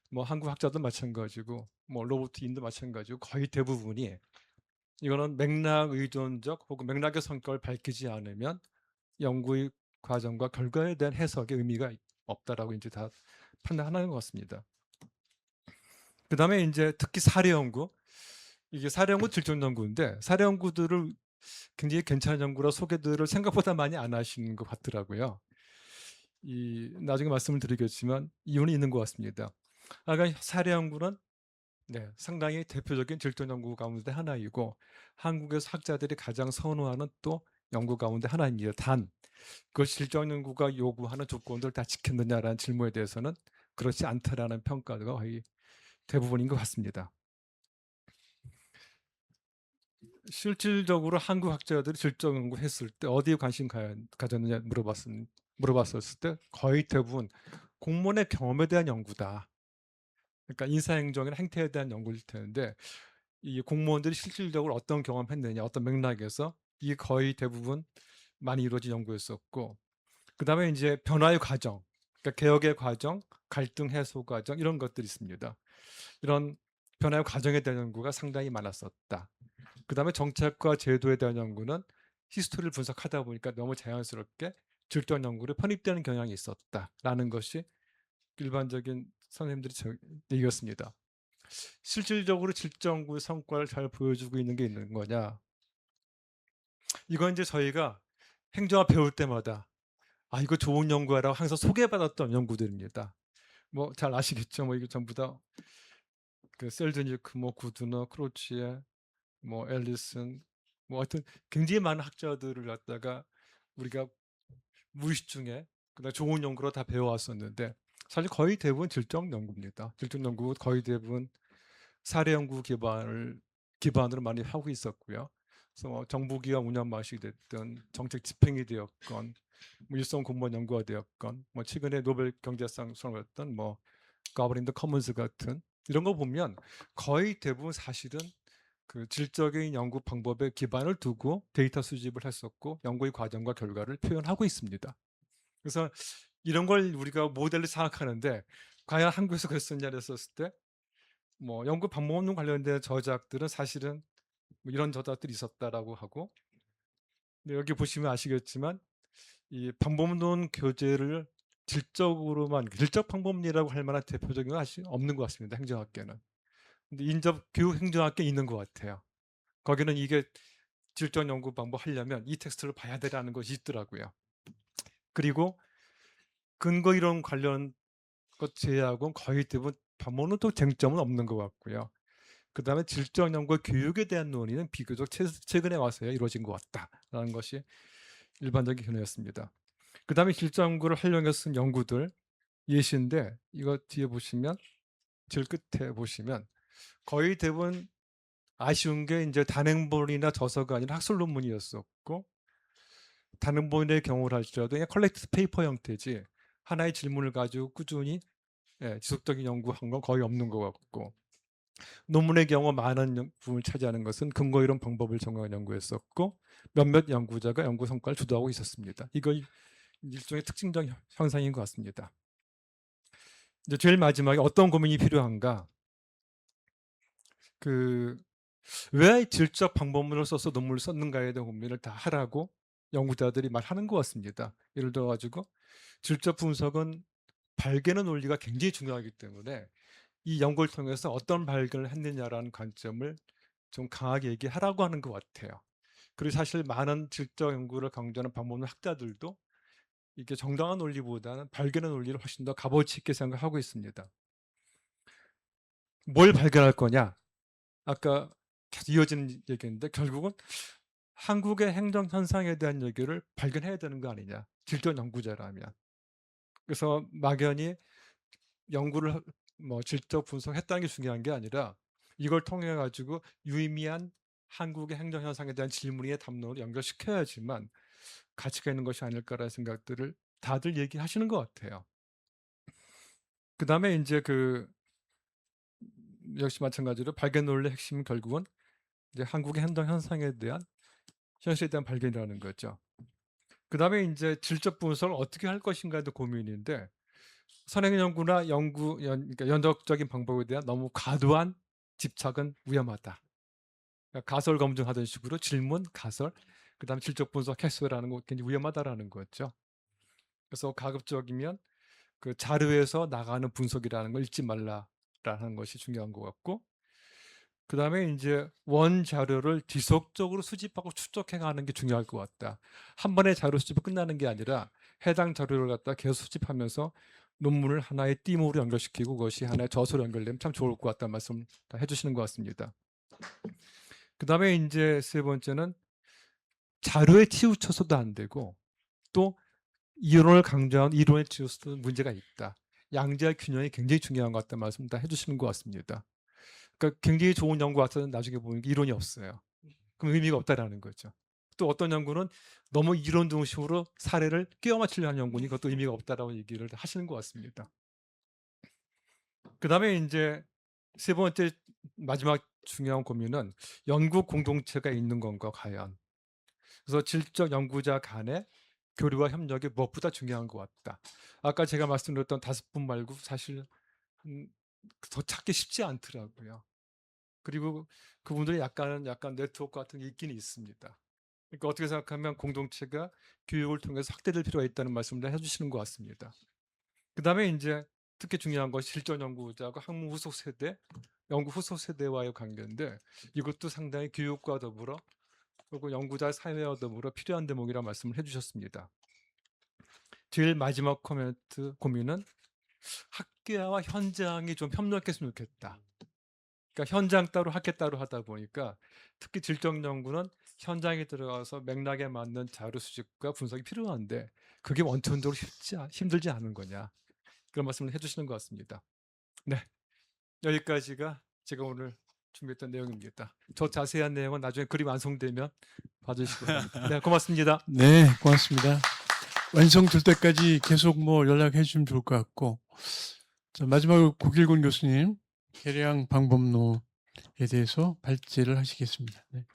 뭐 한국 학자도 마찬가지고 뭐 로버트 인도 마찬가지고 거의 대부분이 이거는 맥락 의존적 혹은 맥락의 성격을 밝히지 않으면 연구의 과정과 결과에 대한 해석의 의미가 없다라고 이제 다 판단하는 것 같습니다. 그다음에 이제 특히 사례 연구, 이게 사례 연구 질적 연구인데 사례 연구들을 굉장히 괜찮은 연구라 소개들을 생각보다 많이 안 하시는 것 같더라고요. 이 나중에 말씀을 드리겠지만 이유는 있는 것 같습니다. 그러니까 사례 연구는 상당히 대표적인 질적 연구 가운데 하나이고 한국에서 학자들이 가장 선호하는 또 연구 가운데 하나입니다. 단 그 질적 연구가 요구하는 조건들을 다 지켰느냐라는 질문에 대해서는 그렇지 않다라는 평가가 거의 대부분인 것 같습니다. 실질적으로 한국 학자들이 질적 연구했을 때 어디에 관심 가졌느냐 물어봤었을 때 거의 대부분 공무원의 경험에 대한 연구다. 그러니까 인사행정이나 행태에 대한 연구일 텐데 이 공무원들이 실질적으로 어떤 경험했느냐, 어떤 맥락에서 이 거의 대부분 많이 이루어진 연구였었고, 그 다음에 이제 변화의 과정, 그러니까 개혁의 과정, 갈등 해소 과정 이런 것들이 있습니다. 이런 변화의 과정에 대한 연구가 상당히 많았었다. 그 다음에 정책과 제도에 대한 연구는 히스토리를 분석하다 보니까 너무 자연스럽게 질적 연구를 편입되는 경향이 있었다라는 것이 일반적인 선생님들이 얘기했습니다. 실질적으로 질적 연구의 성과를 잘 보여주고 있는 게 있는 거냐? 이건 이제 저희가 행정학 배울 때마다 이거 좋은 연구라고 항상 소개받았던 연구들입니다. 뭐 잘 아시겠죠? 뭐 이게 전부 다 그 셀드니크, 뭐 구드너, 크로치에, 뭐 앨리슨, 뭐 하여튼 굉장히 많은 학자들을 갖다가 우리가 무의식 중에 그다음 좋은 연구로 다 배워왔었는데 사실 거의 대부분 질적 연구입니다. 질적 연구 거의 대부분 사례 연구 기반으로 많이 하고 있었고요. 그래서 뭐 정부기관 운영 방식이 됐든 정책 집행이 되었건 뭐 일선 공무원 연구가 되었건 뭐 최근에 노벨 경제상 수상을 받았던 뭐 가버닝 더 커먼스 같은 이런 거 보면 거의 대부분 사실은 그 질적인 연구 방법에 기반을 두고 데이터 수집을 했었고 연구의 과정과 결과를 표현하고 있습니다. 그래서 이런 걸 우리가 모델로 생각하는데 과연 한국에서 그랬었냐 했었을 때 뭐 연구 방법론 관련된 저작들은 사실은 뭐 이런 저작들이 있었다라고 하고 여기 보시면 아시겠지만 이 방법론 교재를 질적 방법론이라고 할 만한 대표적인 건 없는 것 같습니다. 행정학계는. 근데 교육 행정학계 있는 것 같아요. 거기는 이게 질적 연구 방법 하려면 이 텍스트를 봐야 되라는 것이 있더라고요. 그리고 근거 이론 관련 것 제외하고는 거의 대부분 방법론 또 쟁점은 없는 것 같고요. 그 다음에 질적 연구 교육에 대한 논의는 비교적 최근에 와서야 이루어진 것 같다라는 것이 일반적인 견해였습니다. 그 다음에 질적 연구를 활용해서 쓴 연구들 예시인데 이거 뒤에 보시면 제일 끝에 보시면 거의 대부분 아쉬운 게 이제 단행본이나 저서가 아니라 학술 논문이었었고 단행본의 경우를 할지라도 그냥 컬렉트 페이퍼 형태지 하나의 질문을 가지고 꾸준히 지속적인 연구한 건 거의 없는 것 같고 논문의 경우 많은 부분을 차지하는 것은 근거 이론 방법을 전공한 연구였었고 몇몇 연구자가 연구 성과를 주도하고 있었습니다. 이거 일종의 특징적 현상인 것 같습니다. 이제 제일 마지막에 어떤 고민이 필요한가? 왜 질적 방법론을 써서 논문을 썼는가에 대한 고민을 다 하라고 연구자들이 말하는 것 같습니다. 예를 들어 가지고 질적 분석은 발견의 논리가 굉장히 중요하기 때문에 이 연구를 통해서 어떤 발견을 했느냐라는 관점을 좀 강하게 얘기하라고 하는 것 같아요. 그리고 사실 많은 질적 연구를 강조하는 방법론 학자들도 이게 정당한 논리보다는 발견의 논리를 훨씬 더 값어치 있게 생각하고 있습니다. 뭘 발견할 거냐? 아까 계속 이어지는 얘기인데 결국은 한국의 행정 현상에 대한 얘기를 발견해야 되는 거 아니냐? 질적 연구자라면. 그래서 막연히 연구를 뭐 질적 분석했다는 게 중요한 게 아니라 이걸 통해 가지고 유의미한 한국의 행정 현상에 대한 질문의 담론을 연결시켜야지만 가치가 있는 것이 아닐까라는 생각들을 다들 얘기하시는 것 같아요. 그다음에 이제 역시 마찬가지로 발견 논리의 핵심은 결국은 이제 한국의 행정 현상에 대한 현실에 대한 발견이라는 거죠. 그다음에 이제 질적 분석을 어떻게 할 것인가도 고민인데 선행 연구나 그러니까 연적적인 방법에 대한 너무 과도한 집착은 위험하다. 그러니까 가설 검증하던 식으로 질문, 가설, 그다음에 질적 분석, 해설하는 거 굉장히 위험하다라는 거죠. 그래서 가급적이면 그 자료에서 나가는 분석이라는 걸 읽지 말라라는 것이 중요한 것 같고, 그다음에 이제 원 자료를 지속적으로 수집하고 추적해 가는 게 중요할 것 같다. 한 번에 자료 수집이 끝나는 게 아니라 해당 자료를 갖다 계속 수집하면서 논문을 하나의 띠으로 연결시키고 그것이 하나의 저서로 연결되면 참 좋을 것 같다는 말씀 다 해주시는 것 같습니다. 그다음에 이제 세 번째는 자료에 치우쳐서도 안 되고 또 이론을 강조한 이론에 치우쳐서도 문제가 있다. 양자 균형이 굉장히 중요한 것 같다는 말씀 다 해주시는 것 같습니다. 그러니까 굉장히 좋은 연구 같아도 나중에 보면 이론이 없어요. 그럼 의미가 없다라는 거죠. 또 어떤 연구는 너무 이론 중심으로 사례를 끼워 맞추려 하는 연구니 그것도 의미가 없다라고 얘기를 하시는 것 같습니다. 그다음에 이제 세 번째 마지막 중요한 고민은 연구 공동체가 있는 건가 과연. 그래서 질적 연구자 간의 교류와 협력이 무엇보다 중요한 것 같다. 아까 제가 말씀드렸던 5분 말고 사실 더 찾기 쉽지 않더라고요. 그리고 그분들이 약간 네트워크 같은 게 있긴 있습니다. 그러니까 어떻게 생각하면 공동체가 교육을 통해서 확대될 필요가 있다는 말씀을 해주시는 것 같습니다. 그다음에 이제 특히 중요한 것이 실전 연구자하고 학문 후속 세대, 연구 후속 세대와의 관계인데 이것도 상당히 교육과 더불어 그리고 연구자 사회와 더불어 필요한 대목이라 말씀을 해주셨습니다. 제일 마지막 고민은 학계와 현장이 좀 협력했으면 좋겠다. 그러니까 현장 따로 학계 따로 하다 보니까 특히 질적 연구는 현장에 들어가서 맥락에 맞는 자료 수집과 분석이 필요한데 그게 원천적으로 힘들지 않은 거냐 그런 말씀을 해주시는 것 같습니다. 네, 여기까지가 제가 오늘 준비했던 내용입니다. 저 자세한 내용은 나중에 글이 완성되면 봐주시기 바랍니다. 네, 고맙습니다. 네, 고맙습니다. 완성될 때까지 계속 뭐 연락해 주시면 좋을 것 같고, 자, 마지막으로 고길곤 교수님 계량 방법론에 대해서 발제를 하시겠습니다. 네.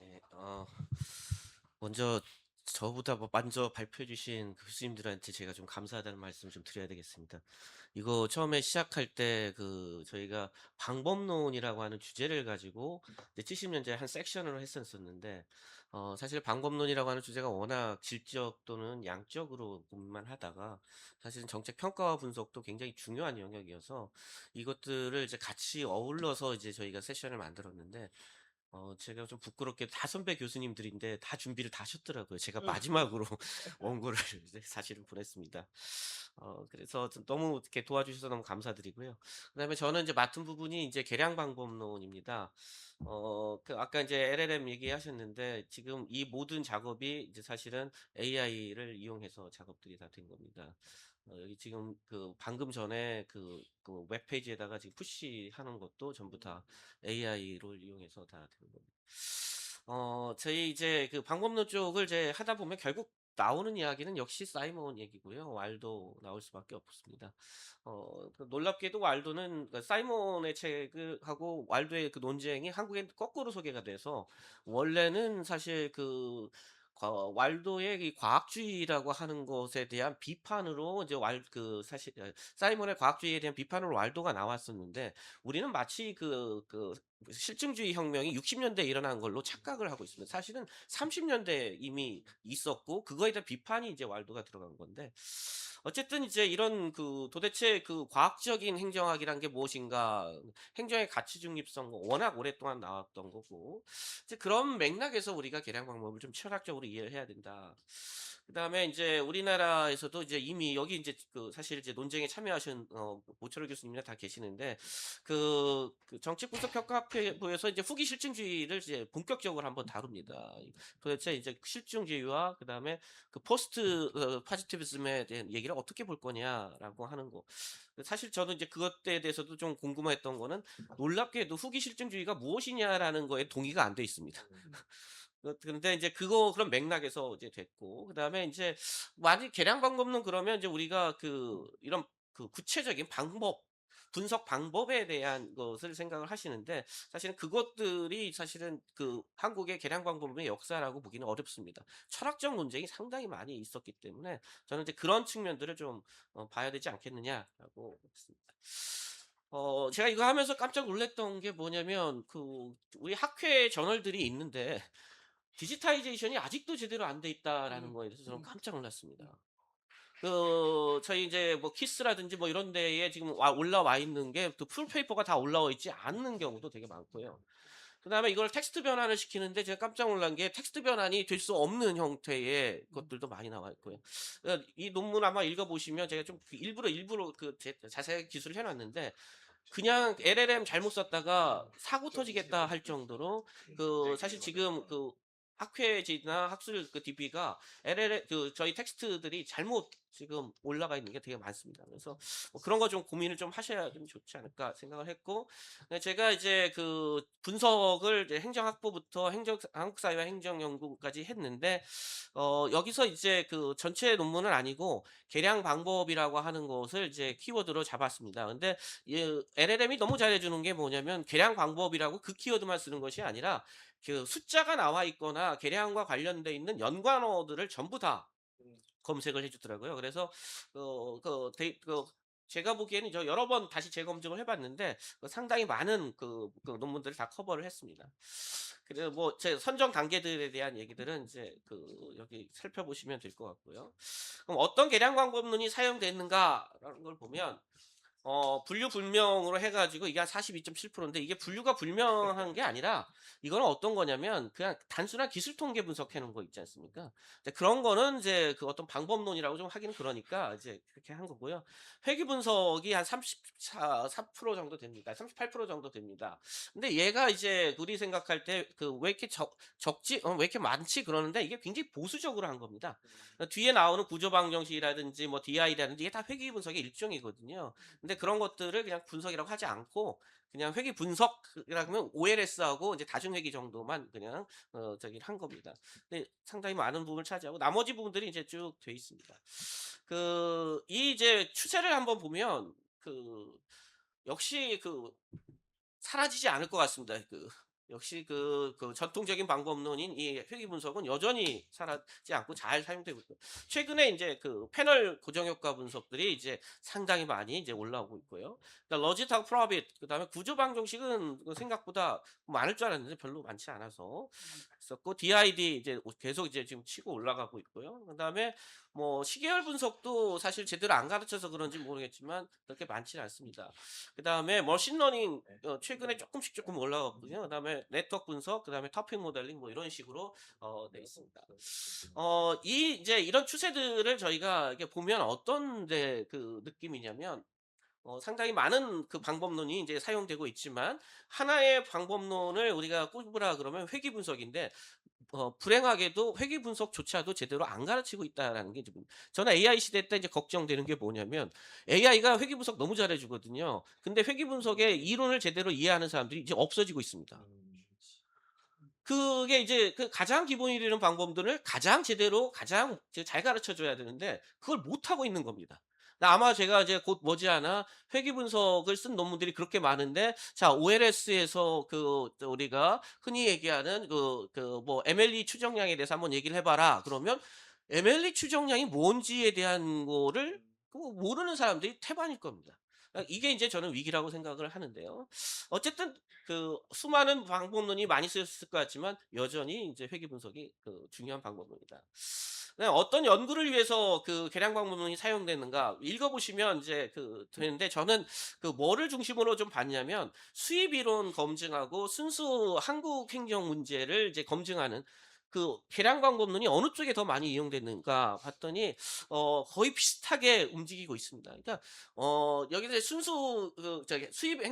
네, 먼저 저보다 먼저 발표해 주신 교수님들한테 제가 좀 감사하다는 말씀 좀 드려야 되겠습니다. 이거 처음에 시작할 때 저희가 방법론이라고 하는 주제를 가지고 이제 70년대에 한 섹션으로 했었는데 사실 방법론이라고 하는 주제가 워낙 질적 또는 양적으로 고민만 하다가 사실은 정책 평가와 분석도 굉장히 중요한 영역이어서 이것들을 이제 같이 어울러서 이제 저희가 세션을 만들었는데 제가 좀 부끄럽게 다 선배 교수님들인데 다 준비를 다 하셨더라고요. 제가 마지막으로 원고를 이제 사실은 보냈습니다. 그래서 좀 너무 이렇게 도와주셔서 너무 감사드리고요. 그다음에 저는 이제 맡은 부분이 이제 계량 방법론입니다. 아까 이제 LLM 얘기하셨는데 지금 이 모든 작업이 이제 사실은 AI를 이용해서 작업들이 다 된 겁니다. 여기 지금 방금 전에 그 웹페이지에다가 지금 푸시하는 것도 전부 다 AI를 이용해서 다 되는 겁니다. 저희 이제 그 방법론 쪽을 이제 하다 보면 결국 나오는 이야기는 역시 사이먼 얘기고요. 왈도 나올 수밖에 없습니다. 놀랍게도 왈도는 사이먼의 책을 하고 왈도의 그 논쟁이 한국엔 거꾸로 소개가 돼서 원래는 사실 왈도의 이 과학주의라고 하는 것에 대한 비판으로 이제 사실 사이먼의 과학주의에 대한 비판으로 왈도가 나왔었는데 우리는 마치 실증주의 혁명이 60년대에 일어난 걸로 착각을 하고 있습니다. 사실은 30년대에 이미 있었고 그거에 대한 비판이 이제 왈도가 들어간 건데 어쨌든 이제 이런 그 도대체 그 과학적인 행정학이란 게 무엇인가, 행정의 가치 중립성 뭐 워낙 오랫동안 나왔던 거고, 이제 그런 맥락에서 우리가 계량 방법을 좀 철학적으로 이해를 해야 된다. 그다음에 이제 우리나라에서도 이제 이미 여기 이제 그 사실 이제 논쟁에 참여하신 모철호 교수님이나 다 계시는데 그 정책 분석 평가학회에서 이제 후기 실증주의를 이제 본격적으로 한번 다룹니다. 도대체 이제 실증주의와 그다음에 그 포스트 파지티비즘에 대한 얘기를 어떻게 볼 거냐라고 하는 거. 사실 저도 이제 그것에 대해서도 좀 궁금했던 거는 놀랍게도 후기 실증주의가 무엇이냐라는 거에 동의가 안 돼 있습니다. 근데 이제 그런 맥락에서 이제 됐고, 그다음에 이제 만약 계량 방법론 그러면 이제 우리가 그 이런 그 구체적인 방법, 분석 방법에 대한 것을 생각을 하시는데 사실은 그것들이 사실은 그 한국의 계량 방법론의 역사라고 보기는 어렵습니다. 철학적 논쟁이 상당히 많이 있었기 때문에 저는 이제 그런 측면들을 좀 봐야 되지 않겠느냐라고 봤습니다. 제가 이거 하면서 깜짝 놀랐던 게 뭐냐면 그 우리 학회 저널들이 있는데 디지타이제이션이 아직도 제대로 안 돼 있다라는 거에 대해서 저는 깜짝 놀랐습니다. 저희 이제 뭐 키스라든지 뭐 이런 데에 지금 올라와 있는 게 그 풀페이퍼가 다 올라와 있지 않는 경우도 되게 많고요. 그다음에 이걸 텍스트 변환을 시키는데 제가 깜짝 놀란 게 텍스트 변환이 될 수 없는 형태의 것들도 많이 나와 있고요. 이 논문 아마 읽어보시면 제가 좀 일부러 자세하게 기술을 해놨는데 그냥 LLM 잘못 썼다가 사고 터지겠다 할 정도로 사실 지금 학회지나 학술 DB가 LLM 저희 텍스트들이 잘못 지금 올라가 있는 게 되게 많습니다. 그래서 뭐 그런 거 좀 고민을 좀 하셔야 좀 좋지 않을까 생각을 했고, 제가 이제 그 분석을 이제 행정학부부터 한국사회와 행정연구까지 했는데 여기서 이제 그 전체 논문은 아니고 계량 방법이라고 하는 것을 이제 키워드로 잡았습니다. 근데 LLM이 너무 잘해주는 게 뭐냐면 계량 방법이라고 그 키워드만 쓰는 것이 아니라 그 숫자가 나와 있거나 계량과 관련돼 있는 연관어들을 전부 다 검색을 해주더라고요. 그래서 제가 보기에는 저 여러 번 다시 재검증을 해봤는데 상당히 많은 그 논문들을 다 커버를 했습니다. 그래서 뭐 제 선정 단계들에 대한 얘기들은 이제 여기 살펴보시면 될 것 같고요. 그럼 어떤 계량 방법론이 사용됐는가라는 걸 보면 분류 불명으로 해가지고 이게 한 42.7%인데 이게 분류가 불명한 게 아니라 이거는 어떤 거냐면 그냥 단순한 기술 통계 분석해 놓은 거 있지 않습니까? 이제 그런 거는 이제 그 어떤 방법론이라고 좀 하기는 그러니까 이제 그렇게 한 거고요. 회귀 분석이 한 34% 정도 됩니다. 38% 정도 됩니다. 근데 얘가 이제 우리 생각할 때 왜 이렇게 적지, 왜 이렇게 많지 그러는데 이게 굉장히 보수적으로 한 겁니다. 뒤에 나오는 구조 방정식이라든지 뭐 DI라든지 이게 다 회귀 분석의 일종이거든요. 근데 그런 것들을 그냥 분석이라고 하지 않고 그냥 회귀 분석이라고 하면 OLS하고 이제 다중회귀 정도만 그냥 한 겁니다. 근데 상당히 많은 부분을 차지하고 나머지 부분들이 이제 쭉 돼 있습니다. 이 이제 추세를 한번 보면 역시 사라지지 않을 것 같습니다. 역시 전통적인 방법론인 이 회귀 분석은 여전히 사라지지 않고 잘 사용되고 있고 최근에 이제 패널 고정 효과 분석들이 이제 상당히 많이 이제 올라오고 있고요. 러지타고 프로빗 그다음에 구조 방정식은 생각보다 많을 줄 알았는데 별로 많지 않아서 있었고 DID 이제 계속 이제 지금 치고 올라가고 있고요. 그다음에 뭐 시계열 분석도 사실 제대로 안 가르쳐서 그런지 모르겠지만 그렇게 많지는 않습니다. 그다음에 머신러닝 최근에 조금 올라갔거든요. 그다음에 네트워크 분석, 그다음에 토픽 모델링 뭐 이런 식으로 돼 있습니다. 이제 이런 추세들을 저희가 이렇게 보면 어떤 느낌이냐면 상당히 많은 방법론이 이제 사용되고 있지만 하나의 방법론을 우리가 꼽으라 그러면 회귀 분석인데 불행하게도 회귀 분석조차도 제대로 안 가르치고 있다라는 게 좀 저는 AI 시대 때 이제 걱정되는 게 뭐냐면 AI가 회귀 분석 너무 잘해 주거든요. 근데 회귀 분석의 이론을 제대로 이해하는 사람들이 이제 없어지고 있습니다. 그게 이제 가장 기본이 되는 방법들을 가장 제대로 가장 잘 가르쳐 줘야 되는데 그걸 못 하고 있는 겁니다. 아마 제가 이제 곧 머지않아 회귀 분석을 쓴 논문들이 그렇게 많은데 자 OLS에서 우리가 흔히 얘기하는 뭐 MLE 추정량에 대해서 한번 얘기를 해봐라. 그러면 MLE 추정량이 뭔지에 대한 거를 모르는 사람들이 태반일 겁니다. 이게 이제 저는 위기라고 생각을 하는데요. 어쨌든 그 수많은 방법론이 많이 쓰였을 것 같지만 여전히 이제 회귀 분석이 그 중요한 방법론이다. 어떤 연구를 위해서 그 계량 방법론이 사용되는가 읽어보시면 이제 그 되는데 저는 그 뭐를 중심으로 좀 봤냐면 수입 이론 검증하고 순수 한국 행정 문제를 이제 검증하는 그 계량 방법론이 어느 쪽에 더 많이 이용됐는가 봤더니 거의 비슷하게 움직이고 있습니다. 그러니까 여기서 순수 그 저기 수입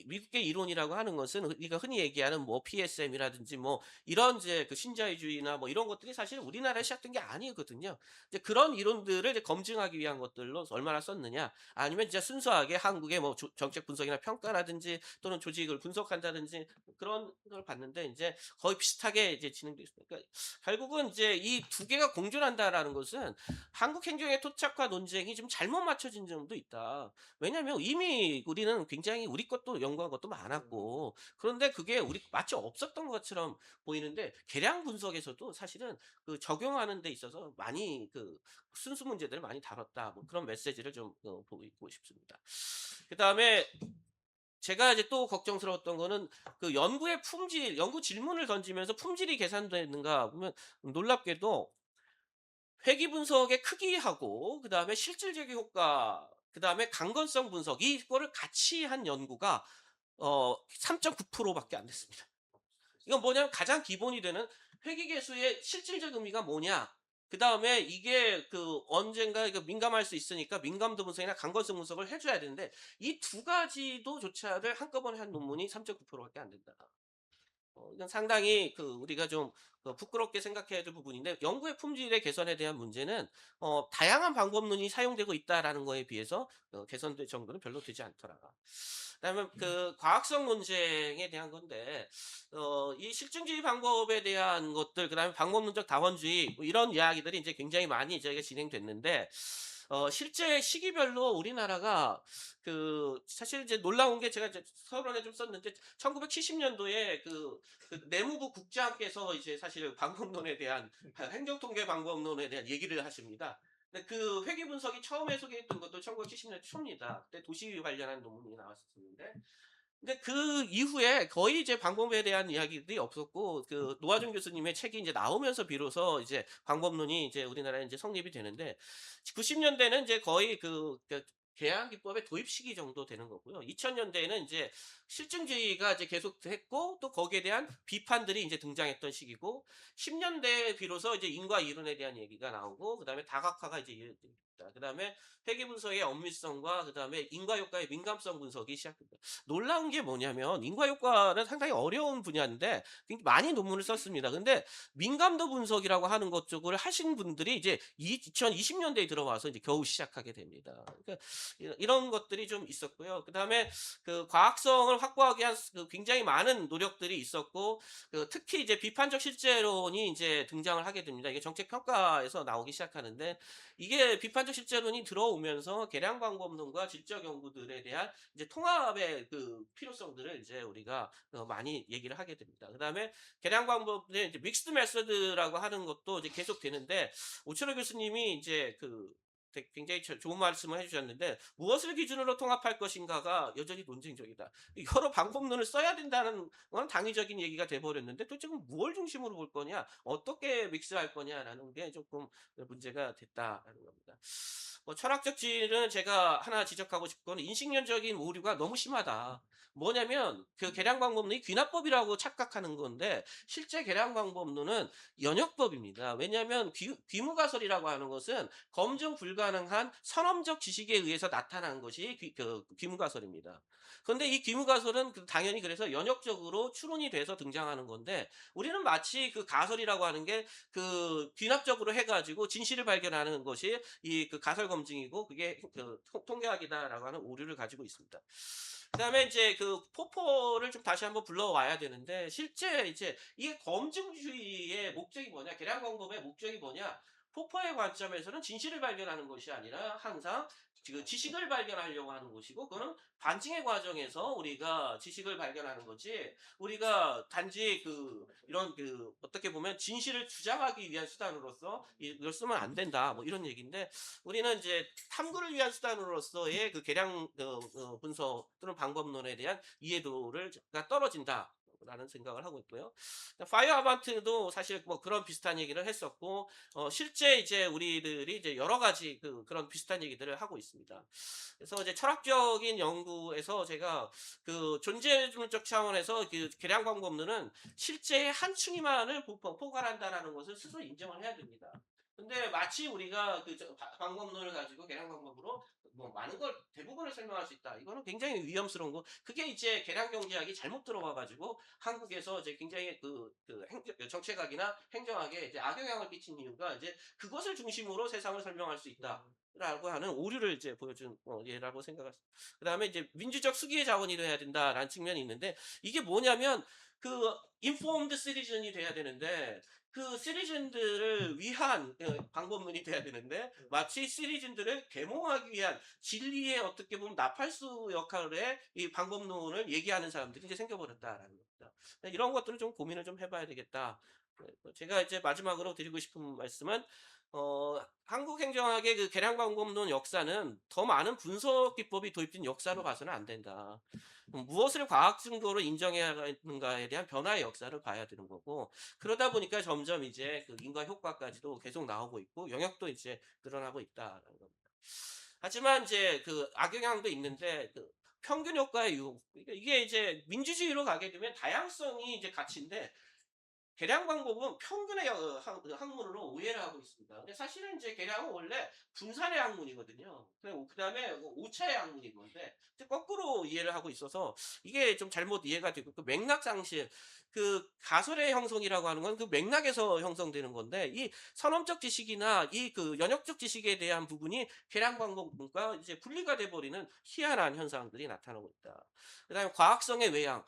미국의 이론이라고 하는 것은 우리가 흔히 얘기하는 뭐 PSM이라든지 뭐 이런 이제 그 신자유주의나 뭐 이런 것들이 사실 우리나라에 시작된 게 아니거든요. 이제 그런 이론들을 이제 검증하기 위한 것들로 얼마나 썼느냐, 아니면 진짜 순수하게 한국의 뭐 정책 분석이나 평가라든지 또는 조직을 분석한다든지 그런 걸 봤는데 이제 거의 비슷하게 이제 진행되고 있습니다. 그러니까 결국은 이제 이 두 개가 공존한다라는 것은 한국 행정의 토착화 논쟁이 좀 잘못 맞춰진 점도 있다. 왜냐하면 이미 우리는 굉장히 우리 것도 연구한 것도 많았고, 그런데 그게 우리 마치 없었던 것처럼 보이는데 계량 분석에서도 사실은 그 적용하는 데 있어서 많이 그 순수 문제들을 많이 다뤘다. 뭐 그런 메시지를 좀 보이고 싶습니다. 그 다음에 제가 이제 또 걱정스러웠던 거는 그 연구의 품질, 연구 질문을 던지면서 품질이 계산되는가 보면 놀랍게도 회귀 분석의 크기하고 그다음에 실질적인 효과, 그다음에 강건성 분석 이거를 같이 한 연구가 3.9%밖에 안 됐습니다. 이건 뭐냐면 가장 기본이 되는 회귀 개수의 실질적 의미가 뭐냐. 그다음에 이게 그 언젠가 이거 민감할 수 있으니까 민감도 분석이나 강건성 분석을 해줘야 되는데 이 두 가지도 조차를 한꺼번에 한 논문이 3.9%밖에 안 된다. 이건 상당히 그 우리가 좀 부끄럽게 생각해야 될 부분인데 연구의 품질의 개선에 대한 문제는 다양한 방법론이 사용되고 있다라는 거에 비해서 개선될 정도는 별로 되지 않더라. 그다음에 그 과학성 논쟁에 대한 건데 이 실증주의 방법에 대한 것들, 그다음에 방법론적 다원주의 뭐 이런 이야기들이 이제 굉장히 많이 저희가 진행됐는데 실제 시기별로 우리나라가 그 사실 이제 놀라운 게 제가 이제 서론에 좀 썼는데 1970년도에 그 내무부 국장께서 이제 사실 방법론에 대한 행정통계 방법론에 대한 얘기를 하십니다. 근데 그 회귀 분석이 처음에 소개했던 것도 1970년 초입니다. 그때 도시 관련한 논문이 나왔었는데 근데 그 이후에 거의 이제 방법에 대한 이야기들이 없었고 그 노아준 교수님의 책이 이제 나오면서 비로소 이제 방법론이 이제 우리나라에 이제 성립이 되는데 90년대는 이제 거의 그 계양 기법의 도입 시기 정도 되는 거고요. 2000년대에는 이제 실증주의가 이제 계속했고 또 거기에 대한 비판들이 이제 등장했던 시기고 10년대에 비로소 이제 인과 이론에 대한 얘기가 나오고 그다음에 다각화가 이제 이루어집니다. 그다음에 회귀 분석의 엄밀성과 그다음에 인과 효과의 민감성 분석이 시작됩니다. 놀라운 게 뭐냐면 인과 효과는 상당히 어려운 분야인데 굉장히 많이 논문을 썼습니다. 근데 민감도 분석이라고 하는 것 쪽을 하신 분들이 이제 2020년대에 들어와서 이제 겨우 시작하게 됩니다. 그러니까 이런 것들이 좀 있었고요. 그다음에 그 과학성을 확보하기 위한 그 굉장히 많은 노력들이 있었고 특히 이제 비판적 실제론이 이제 등장을 하게 됩니다. 이게 정책 평가에서 나오기 시작하는데 이게 비판적 실제론이 들어오면서 계량 방법론과 질적 연구들에 대한 이제 통합의 그 필요성들을 이제 우리가 많이 얘기를 하게 됩니다. 그다음에 계량 방법의 이제 믹스드 메서드라고 하는 것도 이제 계속 되는데 오철호 교수님이 이제 그 굉장히 좋은 말씀을 해주셨는데 무엇을 기준으로 통합할 것인가가 여전히 논쟁적이다. 여러 방법론을 써야 된다는 건 당위적인 얘기가 돼버렸는데 도대체 무엇 중심으로 볼 거냐, 어떻게 믹스할 거냐라는 게 조금 문제가 됐다라는 겁니다. 철학적 지는 제가 하나 지적하고 싶은 건 인식론적인 오류가 너무 심하다. 뭐냐면 그 계량 방법론이 귀납법이라고 착각하는 건데 실제 계량 방법론은 연역법입니다. 왜냐하면 귀무가설이라고 하는 것은 검증 불가능한 선험적 지식에 의해서 나타난 것이 귀무가설입니다. 그런데 이 귀무가설은 당연히 그래서 연역적으로 추론이 돼서 등장하는 건데 우리는 마치 그 가설이라고 하는 게 그 귀납적으로 해가지고 진실을 발견하는 것이 이 그 가설 검증이고 그게 그 통계학이다라고 하는 오류를 가지고 있습니다. 그다음에 이제 그 포포를 좀 다시 한번 불러와야 되는데 실제 이제 이게 검증주의의 목적이 뭐냐, 계량 방법의 목적이 뭐냐? 포퍼의 관점에서는 진실을 발견하는 것이 아니라 항상 지금 지식을 발견하려고 하는 것이고, 그거는 반증의 과정에서 우리가 지식을 발견하는 거지, 우리가 단지 이런 어떻게 보면 진실을 주장하기 위한 수단으로서 이걸 쓰면 안 된다, 뭐 이런 얘기인데, 우리는 이제 탐구를 위한 수단으로서의 계량 분석 또는 방법론에 대한 이해도가 떨어진다. 라는 생각을 하고 있고요. 파이어 아반트도 사실 뭐 그런 비슷한 얘기를 했었고, 실제 이제 우리들이 이제 여러 가지 그런 비슷한 얘기들을 하고 있습니다. 그래서 이제 철학적인 연구에서 제가 존재론적 차원에서 계량 방법론은 실제 한 층위만을 포괄한다라는 것을 스스로 인정을 해야 됩니다. 근데 마치 우리가 방법론을 가지고 계량 방법으로 뭐 많은 걸 대부분을 설명할 수 있다. 이거는 굉장히 위험스러운 거. 그게 이제 계량 경제학이 잘못 들어가가지고 한국에서 이제 굉장히 정책학이나 행정학에 이제 악영향을 끼친 이유가 이제 그것을 중심으로 세상을 설명할 수 있다라고 하는 오류를 이제 보여준 예라고 생각합니다. 그다음에 이제 민주적 수기의 자원이 돼야 된다라는 측면이 있는데, 이게 뭐냐면 informed citizen이 돼야 되는데, 시리즌들을 위한 방법론이 돼야 되는데, 마치 시리즌들을 계몽하기 위한 진리의 어떻게 보면 나팔수 역할의 이 방법론을 얘기하는 사람들이 이제 생겨버렸다라는 겁니다. 이런 것들을 좀 고민을 좀 해봐야 되겠다. 제가 이제 마지막으로 드리고 싶은 말씀은, 한국 행정학의 계량 방법론 역사는 더 많은 분석 기법이 도입된 역사로 봐서는 안 된다. 무엇을 과학 증거로 인정해야 하는가에 대한 변화의 역사를 봐야 되는 거고, 그러다 보니까 점점 이제 인과 효과까지도 계속 나오고 있고 영역도 이제 늘어나고 있다라는 겁니다. 하지만 이제 악영향도 있는데, 평균 효과의 유혹, 이게 이제 민주주의로 가게 되면 다양성이 이제 가치인데, 계량 방법은 평균의 학문으로 오해를 하고 있습니다. 근데 사실은 이제 계량은 원래 분산의 학문이거든요. 그다음에 오차의 학문인 건데, 거꾸로 이해를 하고 있어서 이게 좀 잘못 이해가 되고, 맥락 상실, 가설의 형성이라고 하는 건 맥락에서 형성되는 건데, 이 선험적 지식이나 이 연역적 지식에 대한 부분이 계량 방법과 이제 분리가 돼 버리는 희한한 현상들이 나타나고 있다. 그다음에 과학성의 외양.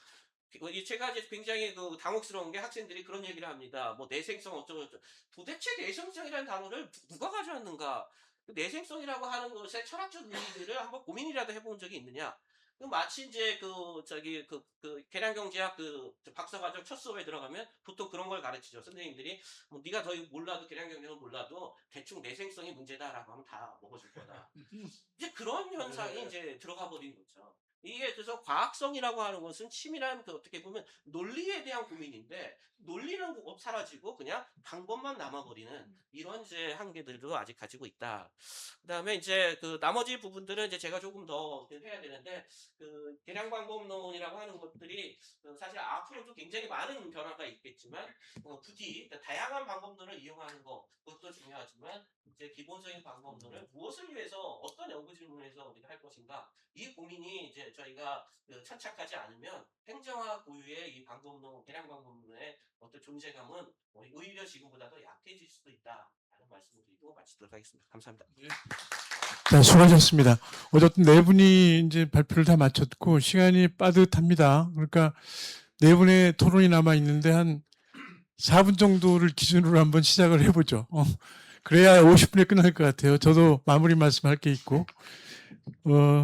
제가 이제 굉장히 당혹스러운 게, 학생들이 그런 얘기를 합니다. 뭐 내생성 어쩌고저쩌고. 도대체 내생성이라는 단어를 누가 가져왔는가? 내생성이라고 하는 것의 철학적 의미들을 한번 고민이라도 해본 적이 있느냐? 마치 이제 계량경제학 박사과정 첫 수업에 들어가면 보통 그런 걸 가르치죠. 선생님들이 뭐 네가 더 몰라도, 계량경제는 몰라도 대충 내생성이 문제다라고 하면 다 먹어줄 거다. 이제 그런 현상이 이제 들어가 버린 거죠. 이게 그래서 과학성이라고 하는 것은 치밀한 어떻게 보면 논리에 대한 고민인데, 논리는 사라지고 그냥 방법만 남아버리는 이런 이제 한계들도 아직 가지고 있다. 그다음에 이제 나머지 부분들은 이제 제가 조금 더 해야 되는데, 계량 방법론이라고 하는 것들이 사실 앞으로도 굉장히 많은 변화가 있겠지만, 부디 다양한 방법론을 이용하는 것, 그것도 중요하지만 이제 기본적인 방법론을 무엇을 위해서, 어떤 연구 질문에서 우리가 할 것인가, 이 고민이 이제 저희가 천착하지 않으면 행정학 고유의 이 방법론, 계량 방법론의 어떤 존재감은 오히려 지금보다 더 약해질 수도 있다라는 말씀을 드리고 마치도록 하겠습니다. 감사합니다. 자, 수고하셨습니다. 어쨌든 네 분이 이제 발표를 다 마쳤고 시간이 빠듯합니다. 그러니까 네 분의 토론이 남아 있는데 한 4분 정도를 기준으로 한번 시작을 해보죠. 그래야 50분에 끝날 것 같아요. 저도 마무리 말씀할 게 있고.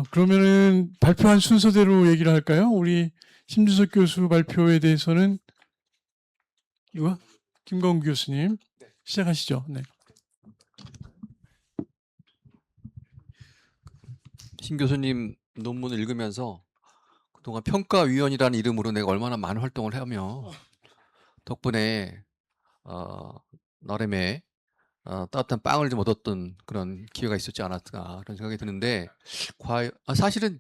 그러면은 발표한 순서대로 얘기를 할까요? 우리 심준석 교수 발표에 대해서는 이거 김광우 교수님 시작하시죠. 네. 심 교수님 논문을 읽으면서 그동안 평가위원이라는 이름으로 내가 얼마나 많은 활동을 하며 덕분에 나름의 따뜻한 빵을 좀 얻었던 그런 기회가 있었지 않았을까 그런 생각이 드는데, 사실은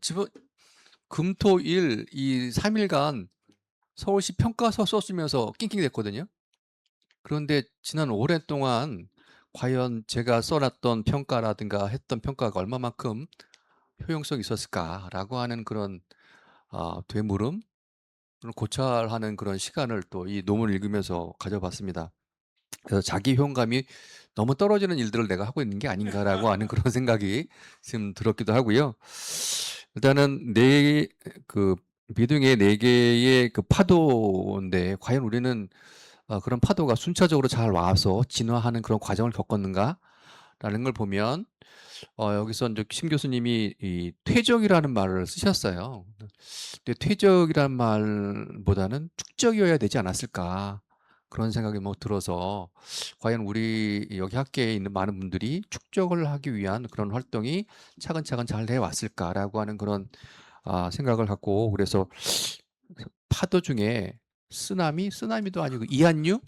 금토일 이 3일간 서울시 평가서 써주면서 낑낑댔거든요. 그런데 지난 오랜 동안 과연 제가 써놨던 평가라든가 했던 평가가 얼마만큼 효용성이 있었을까라고 하는 그런 되물음, 고찰하는 그런 시간을 또 이 논문을 읽으면서 가져봤습니다. 그래서 자기 효용감이 너무 떨어지는 일들을 내가 하고 있는 게 아닌가라고 하는 그런 생각이 지금 들었기도 하고요. 일단은 미등의 4개의 파도인데, 과연 우리는 그런 파도가 순차적으로 잘 와서 진화하는 그런 과정을 겪었는가라는 걸 보면 여기서 이제 심 교수님이 이 퇴적이라는 말을 쓰셨어요. 근데 퇴적이라는 말보다는 축적이어야 되지 않았을까 그런 생각이 뭐 들어서 과연 우리 여기 학계에 있는 많은 분들이 축적을 하기 위한 그런 활동이 차근차근 잘 해왔을까라고 하는 그런 생각을 갖고 그래서 파도 중에 쓰나미도 아니고 이한류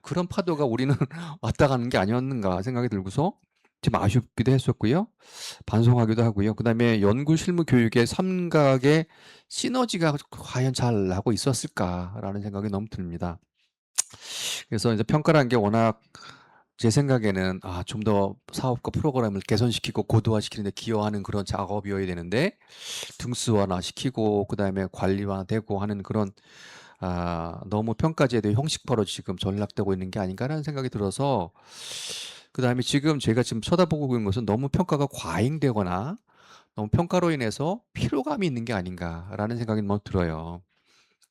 그런 파도가 우리는 왔다 가는 게 아니었는가 생각이 들고서 좀 아쉽기도 했었고요. 반성하기도 하고요. 그다음에 연구 실무 교육의 삼각의 시너지가 과연 잘 나고 있었을까라는 생각이 너무 듭니다. 그래서 이제 평가라는 게 워낙 제 생각에는 좀 더 사업과 프로그램을 개선시키고 고도화시키는 데 기여하는 그런 작업이어야 되는데 등수화시키고 그다음에 관리화되고 하는 그런 너무 평가제도의 형식화로 지금 전락되고 있는 게 아닌가라는 생각이 들어서 그다음에 지금 제가 지금 쳐다보고 있는 것은 너무 평가가 과잉되거나 너무 평가로 인해서 피로감이 있는 게 아닌가라는 생각이 너무 들어요.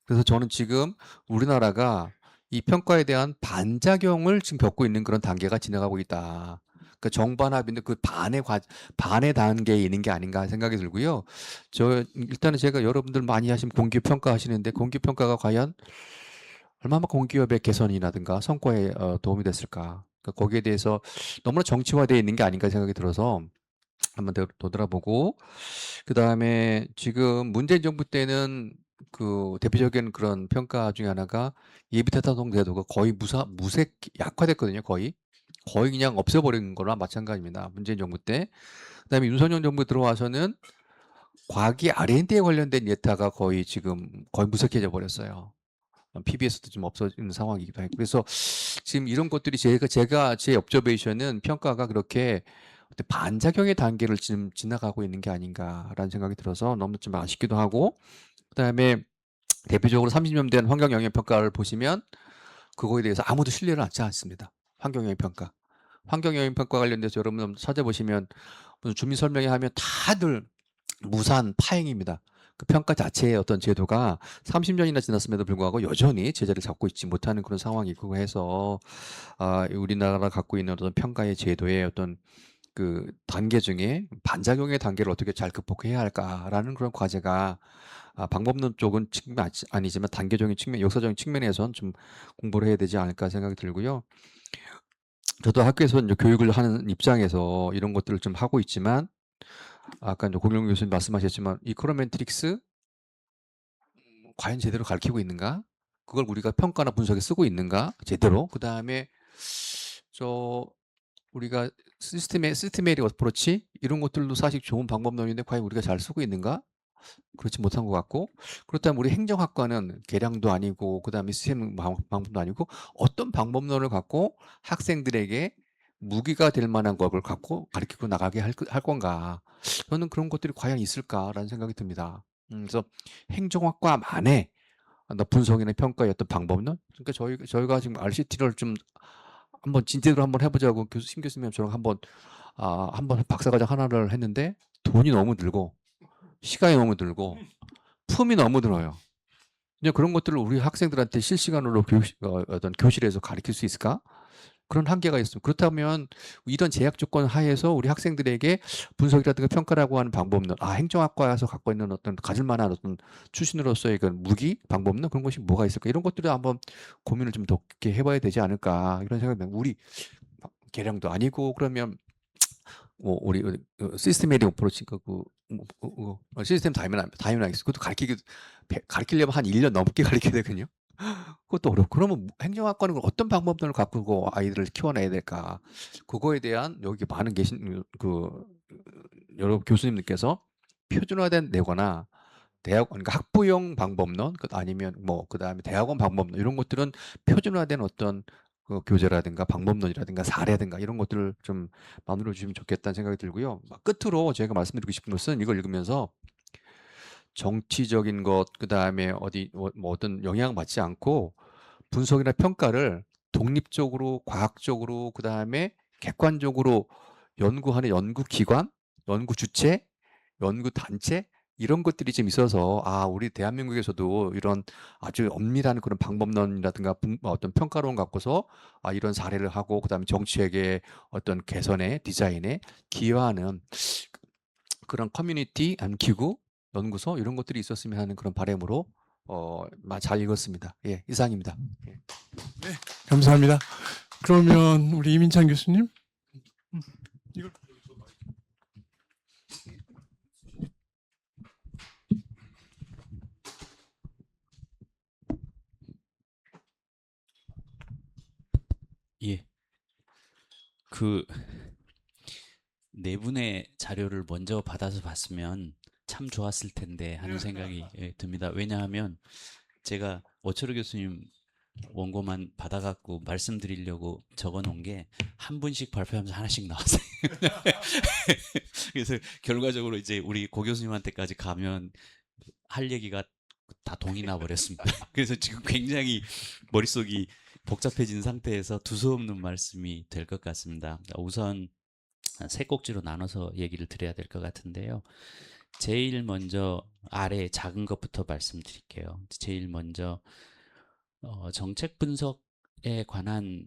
그래서 저는 지금 우리나라가 이 평가에 대한 반작용을 지금 겪고 있는 그런 단계가 지나가고 있다. 그 정반합인데 그 반의 단계에 있는 게 아닌가 생각이 들고요. 일단은 제가 여러분들 많이 하시면 공기업 평가 하시는데 공기업 평가가 과연 얼마만큼 공기업의 개선이라든가 성과에 도움이 됐을까? 거기에 대해서 너무나 정치화되어 있는 게 아닌가 생각이 들어서 한번 되돌아보고 그다음에 지금 문재인 정부 때는 그 대표적인 그런 평가 중에 하나가 예비타당 제도가 거의 무색 약화됐거든요. 거의 그냥 없애버린 거나 마찬가지입니다. 문재인 정부 때. 그다음에 윤석열 정부 들어와서는 과기 R&D에 관련된 예타가 거의 무색해져 버렸어요. PBS도 좀 없어지는 상황이기도 하고 그래서 지금 이런 것들이 제가 제 observation은 평가가 그렇게 어떤 반작용의 단계를 지금 지나가고 있는 게 아닌가라는 생각이 들어서 너무 좀 아쉽기도 하고 그다음에 대표적으로 30년 된 환경 영향 평가를 보시면 그거에 대해서 아무도 신뢰를 하지 않습니다. 환경 영향 평가. 환경 영향 평가 관련돼서 여러분 찾아보시면 무슨 주민 설명회 하면 다들 무산 파행입니다. 그 평가 자체의 어떤 제도가 30년이나 지났음에도 불구하고 여전히 제자리를 잡고 있지 못하는 그런 상황이고 해서 우리나라가 갖고 있는 어떤 평가의 제도의 어떤 그 단계 중에 반작용의 단계를 어떻게 잘 극복해야 할까라는 그런 과제가 방법론 쪽은 측면 아니지만 단계적인 측면, 역사적인 측면에선 좀 공부를 해야 되지 않을까 생각이 들고요. 저도 학교에서 이제 교육을 하는 입장에서 이런 것들을 좀 하고 있지만 아까 이제 공룡 교수님 말씀하셨지만 이코노메트릭스 과연 제대로 가르치고 있는가? 그걸 우리가 평가나 분석에 쓰고 있는가? 제대로. 그다음에 우리가 시스템의 어프로치 이런 것들도 사실 좋은 방법론인데 과연 우리가 잘 쓰고 있는가? 그렇지 못한 것 같고 그렇다면 우리 행정학과는 계량도 아니고 그다음에 시스템 방법도 아니고 어떤 방법론을 갖고 학생들에게 무기가 될 만한 것을 갖고 가르치고 나가게 할 건가? 저는 그런 것들이 과연 있을까라는 생각이 듭니다. 그래서 행정학과만의 분석이나 평가의 어떤 방법론? 그러니까 저희가 지금 RCT를 좀 한번 진제대로 한번 해보자고 심 교수님 저랑 한번 박사과정 하나를 했는데 돈이 너무 들고 시간이 너무 들고 품이 너무 들어요. 이제 그런 것들을 우리 학생들한테 실시간으로 어떤 교실에서 가르칠 수 있을까? 그런 한계가 있습니다. 그렇다면 이런 제약 조건 하에서 우리 학생들에게 분석이라든가 평가라고 하는 방법론, 행정학과에서 갖고 있는 어떤 가질 만한 어떤 출신으로서의 그 무기, 방법론 그런 것이 뭐가 있을까? 이런 것들을 한번 고민을 좀 더 깊게 해봐야 되지 않을까 이런 생각이 듭니다. 우리 계량도 아니고 그러면 우리 시스템에릭 어프로치 시스템 다이나믹스 그것도 가르치려면 한 1년 넘게 가르쳐야 되거든요. 그것도 어렵고 그러면 행정학과는 어떤 방법론을 갖고 아이들을 키워내야 될까? 그거에 대한 여기 많은 계신 여러 교수님들께서 표준화된 내거나 그러니까 학부형 방법론 아니면 그다음에 대학원 방법론 이런 것들은 표준화된 어떤 그 교재라든가 방법론이라든가 사례라든가 이런 것들을 좀 만들어 주시면 좋겠다는 생각이 들고요. 끝으로 제가 말씀드리고 싶은 것은 이걸 읽으면서 정치적인 것 그다음에 어떤 영향 받지 않고 분석이나 평가를 독립적으로 과학적으로 그다음에 객관적으로 연구하는 연구기관, 연구주체, 연구단체 이런 것들이 좀 있어서 우리 대한민국에서도 이런 아주 엄밀한 그런 방법론이라든가 어떤 평가론 갖고서 이런 사례를 하고 그다음에 정치학의 어떤 개선에 디자인에 기여하는 그런 커뮤니티 아니면 기구, 연구소 이런 것들이 있었으면 하는 그런 바람으로 잘 읽었습니다. 예, 이상입니다. 예. 감사합니다. 그러면 우리 이민찬 교수님. 이걸 예. 그 네 분의 자료를 먼저 받아서 봤으면 참 좋았을 텐데 하는 생각이 듭니다. 왜냐하면 제가 오철호 교수님 원고만 받아갖고 말씀드리려고 적어놓은 게 한 분씩 발표하면서 하나씩 나왔어요. 그래서 결과적으로 이제 우리 고 교수님한테까지 가면 할 얘기가 다 동이 나버렸습니다. 그래서 지금 굉장히 머릿속이 복잡해진 상태에서 두서없는 말씀이 될 것 같습니다. 우선 세 꼭지로 나눠서 얘기를 드려야 될 것 같은데요. 제일 먼저 아래 작은 것부터 말씀드릴게요. 제일 먼저 정책 분석에 관한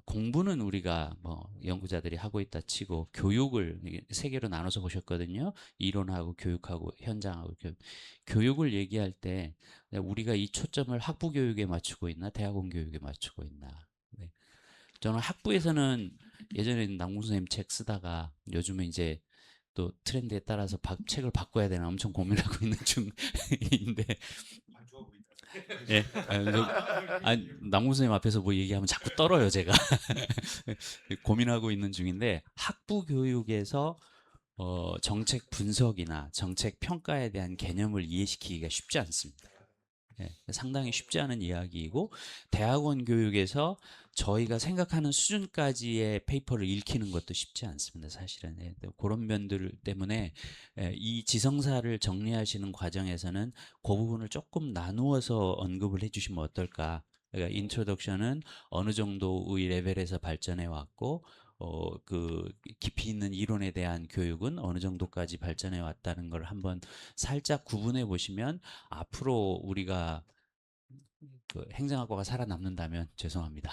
공부는 우리가 뭐 연구자들이 하고 있다 치고 교육을 세 개로 나눠서 보셨거든요. 이론하고 교육하고 현장하고 교육을 얘기할 때 우리가 이 초점을 학부 교육에 맞추고 있나 대학원 교육에 맞추고 있나. 네. 저는 학부에서는 예전에는 남궁 선생님 책 쓰다가 요즘에 이제 또 트렌드에 따라서 책을 바꿔야 되나 엄청 고민하고 있는 중인데 예. 남궁 선생님 앞에서 뭐 얘기하면 자꾸 떨어요, 제가. 고민하고 있는 중인데 학부 교육에서 정책 분석이나 정책 평가에 대한 개념을 이해시키기가 쉽지 않습니다. 예, 상당히 쉽지 않은 이야기이고 대학원 교육에서 저희가 생각하는 수준까지의 페이퍼를 읽히는 것도 쉽지 않습니다. 사실은 그런 면들 때문에 이 지성사를 정리하시는 과정에서는 그 부분을 조금 나누어서 언급을 해주시면 어떨까. 그러니까 인트로덕션은 어느 정도의 레벨에서 발전해 왔고 그 깊이 있는 이론에 대한 교육은 어느 정도까지 발전해 왔다는 걸 한번 살짝 구분해 보시면 앞으로 우리가 그 행정학과가 살아남는다면 죄송합니다.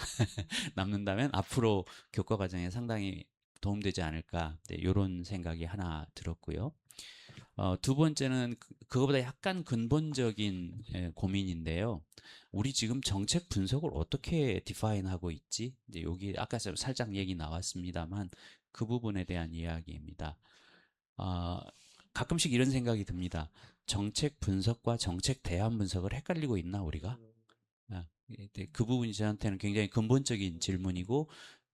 남는다면 앞으로 교과 과정에 상당히 도움되지 않을까 이런 생각이 하나 들었고요. 두 번째는 그거보다 약간 근본적인 고민인데요. 우리 지금 정책 분석을 어떻게 디파인하고 있지? 이제 여기 아까 살짝 얘기 나왔습니다만 그 부분에 대한 이야기입니다. 가끔씩 이런 생각이 듭니다. 정책 분석과 정책 대안 분석을 헷갈리고 있나 우리가? 그 부분이 저한테는 굉장히 근본적인 질문이고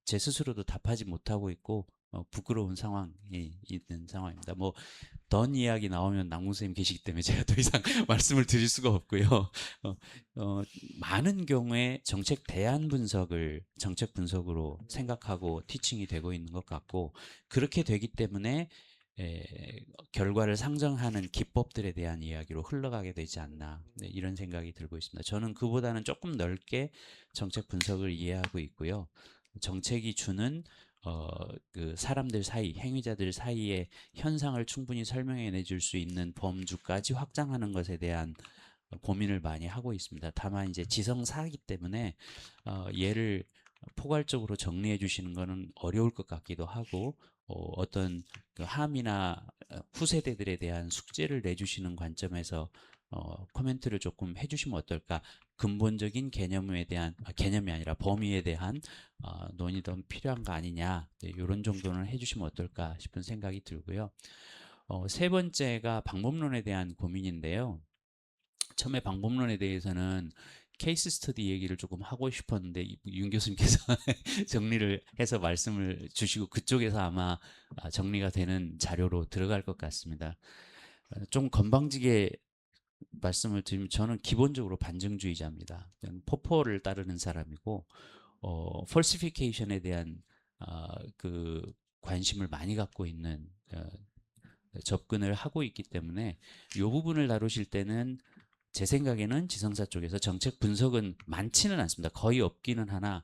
제 스스로도 답하지 못하고 있고 부끄러운 상황이 있는 상황입니다. 뭐 던 이야기 나오면 남궁 선생님 계시기 때문에 제가 더 이상 말씀을 드릴 수가 없고요. 많은 경우에 정책 대안 분석을 정책 분석으로 생각하고 티칭이 되고 있는 것 같고 그렇게 되기 때문에 결과를 상정하는 기법들에 대한 이야기로 흘러가게 되지 않나 이런 생각이 들고 있습니다. 저는 그보다는 조금 넓게 정책 분석을 이해하고 있고요. 정책이 주는 그 사람들 사이, 행위자들 사이의 현상을 충분히 설명해 내줄 수 있는 범주까지 확장하는 것에 대한 고민을 많이 하고 있습니다. 다만 이제 지성사이기 때문에 얘를 포괄적으로 정리해 주시는 것은 어려울 것 같기도 하고 어떤 그 함이나 후세대들에 대한 숙제를 내주시는 관점에서 코멘트를 조금 해주시면 어떨까. 근본적인 개념에 대한 개념이 아니라 범위에 대한 논의도 필요한 거 아니냐 이런 정도는 해주시면 어떨까 싶은 생각이 들고요. 세 번째가 방법론에 대한 고민인데요. 처음에 방법론에 대해서는 케이스 스터디 얘기를 조금 하고 싶었는데 윤 교수님께서 정리를 해서 말씀을 주시고 그쪽에서 아마 정리가 되는 자료로 들어갈 것 같습니다. 좀 건방지게 말씀을 드리면 저는 기본적으로 반증주의자입니다. 포포를 따르는 사람이고 펄시피케이션에 대한 그 관심을 많이 갖고 있는 접근을 하고 있기 때문에 이 부분을 다루실 때는 제 생각에는 지성사 쪽에서 정책 분석은 많지는 않습니다. 거의 없기는 하나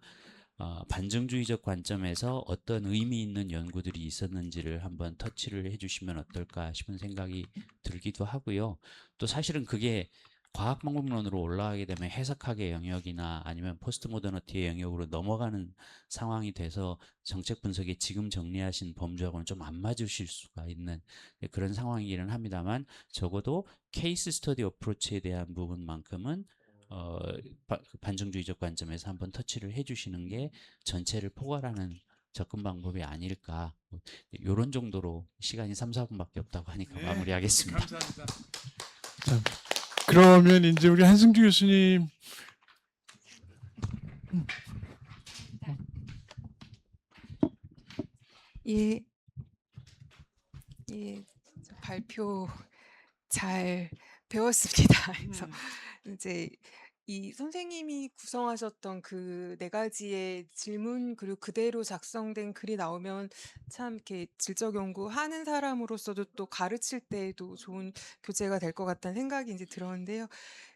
반증주의적 관점에서 어떤 의미 있는 연구들이 있었는지를 한번 터치를 해주시면 어떨까 싶은 생각이 들기도 하고요. 또 사실은 그게 과학 방법론으로 올라가게 되면 해석학의 영역이나 아니면 포스트 모더니티의 영역으로 넘어가는 상황이 돼서 정책 분석에 지금 정리하신 범주하고는 좀 안 맞으실 수가 있는 그런 상황이기는 합니다만, 적어도 케이스 스터디 어프로치에 대한 부분만큼은 반증주의적 관점에서 한번 터치를 해주시는 게 전체를 포괄하는 접근 방법이 아닐까, 이런 정도로 시간이 3, 4분밖에 없다고 하니까 마무리하겠습니다. 감사합니다. 자, 그러면 이제 우리 한승주 교수님. 예, 저 발표 잘 배웠습니다. 그래서 이제 이 선생님이 구성하셨던 그 네 가지의 질문 그리고 그대로 작성된 글이 나오면 참 이렇게 질적 연구하는 사람으로서도 또 가르칠 때에도 좋은 교재가 될 것 같다는 생각이 이제 들었는데요.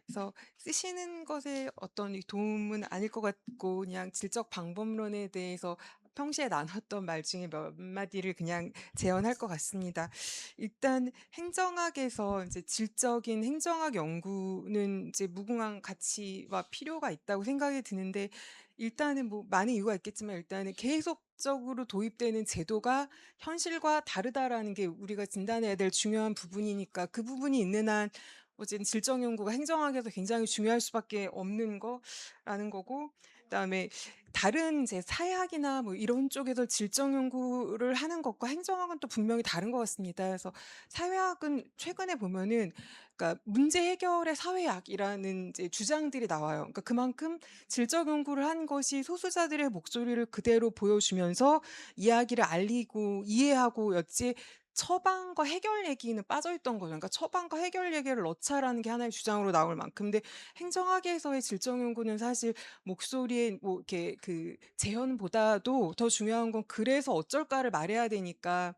그래서 쓰시는 것에 어떤 도움은 아닐 것 같고 그냥 질적 방법론에 대해서 평시에 나눴던 말 중에 몇 마디를 그냥 재현할 것 같습니다. 일단 행정학에서 이제 질적인 행정학 연구는 이제 무궁한 가치와 필요가 있다고 생각이 드는데, 일단은 뭐 많은 이유가 있겠지만 일단은 계속적으로 도입되는 제도가 현실과 다르다라는 게 우리가 진단해야 될 중요한 부분이니까, 그 부분이 있는 한 어쨌든 질적 연구가 행정학에서 굉장히 중요할 수밖에 없는 거라는 거고, 그다음에 다른 이제 사회학이나 뭐 이런 쪽에서 질적 연구를 하는 것과 행정학은 또 분명히 다른 것 같습니다. 그래서 사회학은 최근에 보면은 그러니까 문제 해결의 사회학이라는 이제 주장들이 나와요. 그러니까 그만큼 질적 연구를 한 것이 소수자들의 목소리를 그대로 보여주면서 이야기를 알리고 이해하고 였지, 처방과 해결 얘기는 빠져있던 거죠. 그러니까 처방과 해결 얘기를 넣자라는 게 하나의 주장으로 나올 만큼. 근데 행정학에서의 질적 연구는 사실 목소리의 뭐 이렇게 그 재현보다도 더 중요한 건 그래서 어쩔까를 말해야 되니까,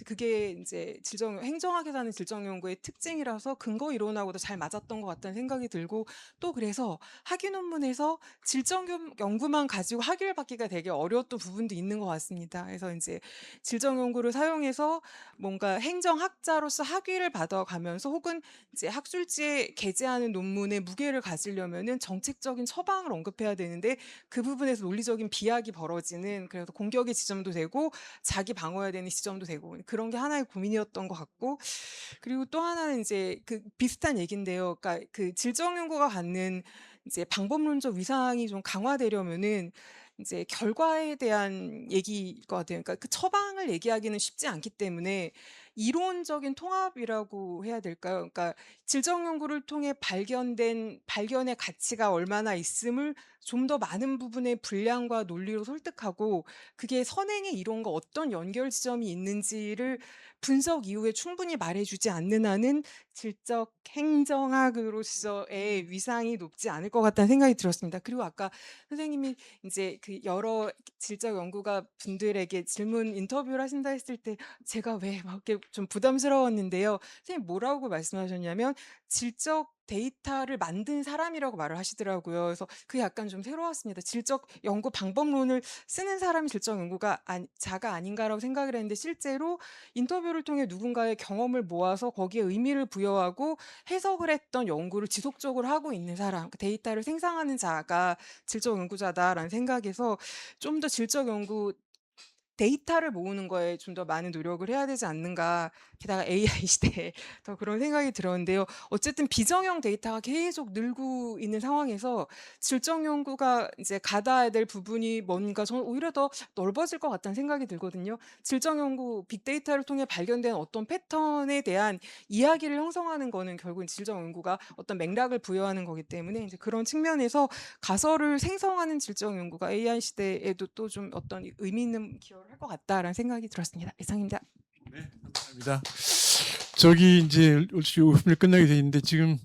그게 이제 행정학에서 하는 질적 연구의 특징이라서 근거 이론하고도 잘 맞았던 것 같다는 생각이 들고, 또 그래서 학위 논문에서 질적 연구만 가지고 학위를 받기가 되게 어려웠던 부분도 있는 것 같습니다. 그래서 이제 질적 연구를 사용해서 뭔가 행정학자로서 학위를 받아가면서 혹은 이제 학술지에 게재하는 논문의 무게를 가지려면은 정책적인 처방을 언급해야 되는데, 그 부분에서 논리적인 비약이 벌어지는, 그래서 공격의 지점도 되고 자기 방어해야 되는 지점도 되고, 그런 게 하나의 고민이었던 것 같고, 그리고 또 하나는 이제 그 비슷한 얘기인데요. 그러니까 그 질적 연구가 갖는 이제 방법론적 위상이 좀 강화되려면은 이제 결과에 대한 얘기일 것 같아요. 그러니까 그 처방을 얘기하기는 쉽지 않기 때문에 이론적인 통합이라고 해야 될까요? 그러니까 질적 연구를 통해 발견된 발견의 가치가 얼마나 있음을 좀 더 많은 부분의 분량과 논리로 설득하고, 그게 선행의 이론과 어떤 연결 지점이 있는지를 분석 이후에 충분히 말해주지 않는 한은 질적 행정학으로서의 위상이 높지 않을 것 같다는 생각이 들었습니다. 그리고 아까 선생님이 이제 그 여러 질적 연구가 분들에게 질문 인터뷰를 하신다 했을 때 제가 왜 막 이렇게 좀 부담스러웠는데요. 선생님 뭐라고 말씀하셨냐면 질적 데이터를 만든 사람이라고 말을 하시더라고요. 그래서 그게 약간 좀 새로웠습니다. 질적 연구 방법론을 쓰는 사람이 질적 연구가 자가 아닌가라고 생각을 했는데, 실제로 인터뷰를 통해 누군가의 경험을 모아서 거기에 의미를 부여하고 해석을 했던 연구를 지속적으로 하고 있는 사람, 그 데이터를 생산하는 자가 질적 연구자다라는 생각에서 좀 더 질적 연구 데이터를 모으는 거에 좀 더 많은 노력을 해야 되지 않는가. 게다가 AI 시대에 더 그런 생각이 들었는데요. 어쨌든 비정형 데이터가 계속 늘고 있는 상황에서 질적 연구가 이제 가다야 될 부분이 뭔가 저는 오히려 더 넓어질 것 같다는 생각이 들거든요. 질적 연구 빅데이터를 통해 발견된 어떤 패턴에 대한 이야기를 형성하는 거는 결국 질적 연구가 어떤 맥락을 부여하는 거기 때문에, 이제 그런 측면에서 가설을 생성하는 질적 연구가 AI 시대에도 또 좀 어떤 의미 있는 기여를 할 것 같다라는 생각이 들었습니다. 이상입니다. 네, 감사합니다. 저기 이제 50분이 끝나게 돼 있는데 지금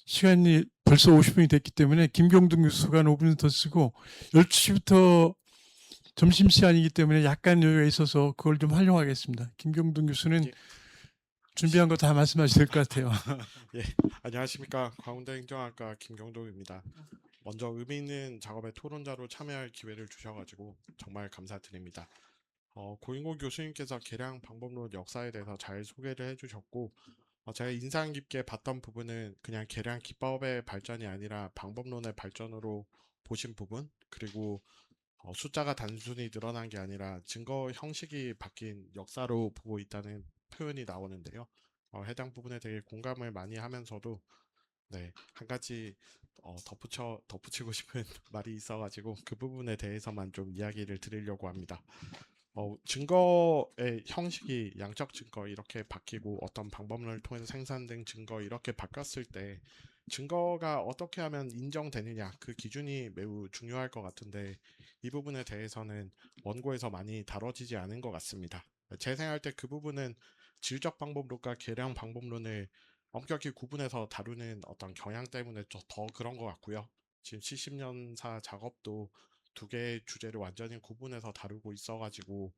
시간이 벌써 50분이 됐기 때문에 김경동 교수가 한 5분 더 쓰고 12시부터 점심시간이기 때문에 약간 여유가 있어서 그걸 좀 활용하겠습니다. 김경동 교수는 준비한 거 다 말씀하셔야 될 것 같아요. 예, 안녕하십니까. 광운대 행정학과 김경동입니다. 먼저 의미 있는 작업에 토론자로 참여할 기회를 주셔가지고 정말 감사드립니다. 고인고 교수님께서 계량 방법론 역사에 대해서 잘 소개를 해주셨고, 제가 인상 깊게 봤던 부분은 그냥 계량 기법의 발전이 아니라 방법론의 발전으로 보신 부분, 그리고 숫자가 단순히 늘어난 게 아니라 증거 형식이 바뀐 역사로 보고 있다는 표현이 나오는데요. 해당 부분에 되게 공감을 많이 하면서도 네, 한 가지 덧붙이고 싶은 말이 있어가지고 그 부분에 대해서만 좀 이야기를 드리려고 합니다. 증거의 형식이 양적 증거 이렇게 바뀌고 어떤 방법론을 통해서 생산된 증거 이렇게 바뀌었을 때 증거가 어떻게 하면 인정되느냐 그 기준이 매우 중요할 것 같은데 이 부분에 대해서는 원고에서 많이 다뤄지지 않은 것 같습니다. 제 생각할 때 그 부분은 질적 방법론과 계량 방법론을 엄격히 구분해서 다루는 어떤 경향 때문에 더 그런 것 같고요. 지금 70년사 작업도 두 개의 주제를 완전히 구분해서 다루고 있어가지고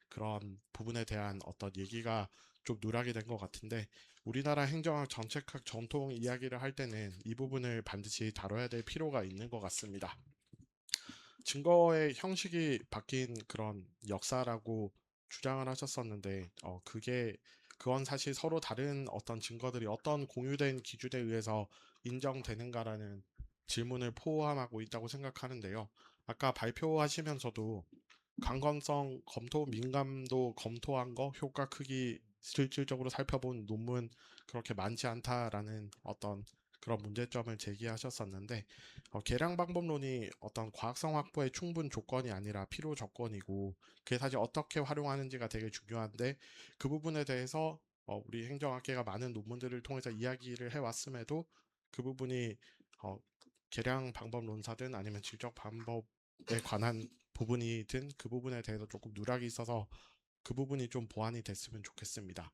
그런 부분에 대한 어떤 얘기가 좀 누락이 된 것 같은데 우리나라 행정학 정책학 전통 이야기를 할 때는 이 부분을 반드시 다뤄야 될 필요가 있는 것 같습니다. 증거의 형식이 바뀐 그런 역사라고 주장을 하셨었는데 그건 사실 서로 다른 어떤 증거들이 어떤 공유된 기준에 의해서 인정되는가라는 질문을 포함하고 있다고 생각하는데요. 아까 발표하시면서도 강건성 검토, 민감도 검토한 거, 효과 크기 실질적으로 살펴본 논문 그렇게 많지 않다라는 어떤 그런 문제점을 제기하셨었는데 계량 방법론이 어떤 과학성 확보의 충분 조건이 아니라 필요 조건이고 그게 사실 어떻게 활용하는지가 되게 중요한데 그 부분에 대해서 우리 행정학계가 많은 논문들을 통해서 이야기를 해왔음에도 그 부분이 계량 방법론사든 아니면 질적 방법에 관한 부분이든 그 부분에 대해서 조금 누락이 있어서 그 부분이 좀 보완이 됐으면 좋겠습니다.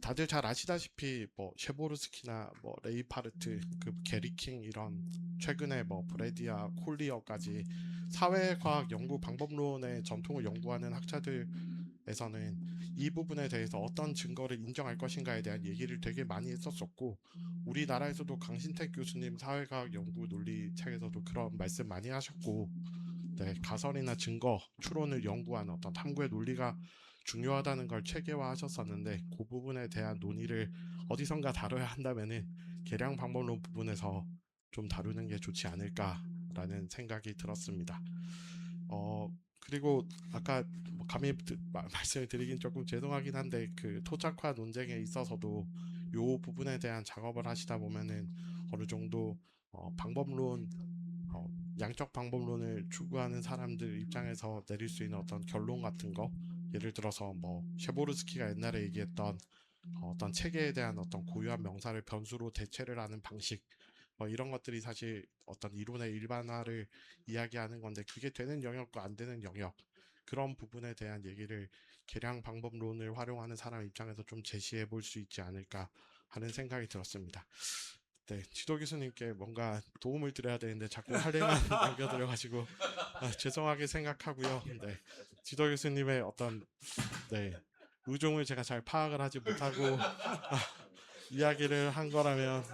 다들 잘 아시다시피 뭐 셰보르스키나 뭐 레이파르트, 그 게리킹 이런 최근에 뭐 브래디아, 콜리어까지 사회과학 연구 방법론의 전통을 연구하는 학자들에서는 이 부분에 대해서 어떤 증거를 인정할 것인가에 대한 얘기를 되게 많이 했었었고 우리나라에서도 강신택 교수님 사회과학 연구 논리 책에서도 그런 말씀 많이 하셨고 네, 가설이나 증거, 추론을 연구하는 어떤 탐구의 논리가 중요하다는 걸 체계화하셨었는데 그 부분에 대한 논의를 어디선가 다뤄야 한다면은 계량 방법론 부분에서 좀 다루는 게 좋지 않을까라는 생각이 들었습니다. 그리고 아까 뭐 감히 말씀을 드리긴 조금 죄송하긴 한데 그 토착화 논쟁에 있어서도 요 부분에 대한 작업을 하시다 보면은 어느 정도 방법론 양적 방법론을 추구하는 사람들 입장에서 내릴 수 있는 어떤 결론 같은 거 예를 들어서 뭐 셰보르스키가 옛날에 얘기했던 어떤 체계에 대한 어떤 고유한 명사를 변수로 대체를 하는 방식 이런 것들이 사실 어떤 이론의 일반화를 이야기하는 건데 그게 되는 영역과 안 되는 영역 그런 부분에 대한 얘기를 계량 방법론을 활용하는 사람 입장에서 좀 제시해 볼 수 있지 않을까 하는 생각이 들었습니다. 네, 지도 교수님께 뭔가 도움을 드려야 되는데 자꾸 할애만 남겨드려가지고 죄송하게 생각하고요. 네, 지도 교수님의 어떤 의종을 제가 잘 파악을 하지 못하고 이야기를 한 거라면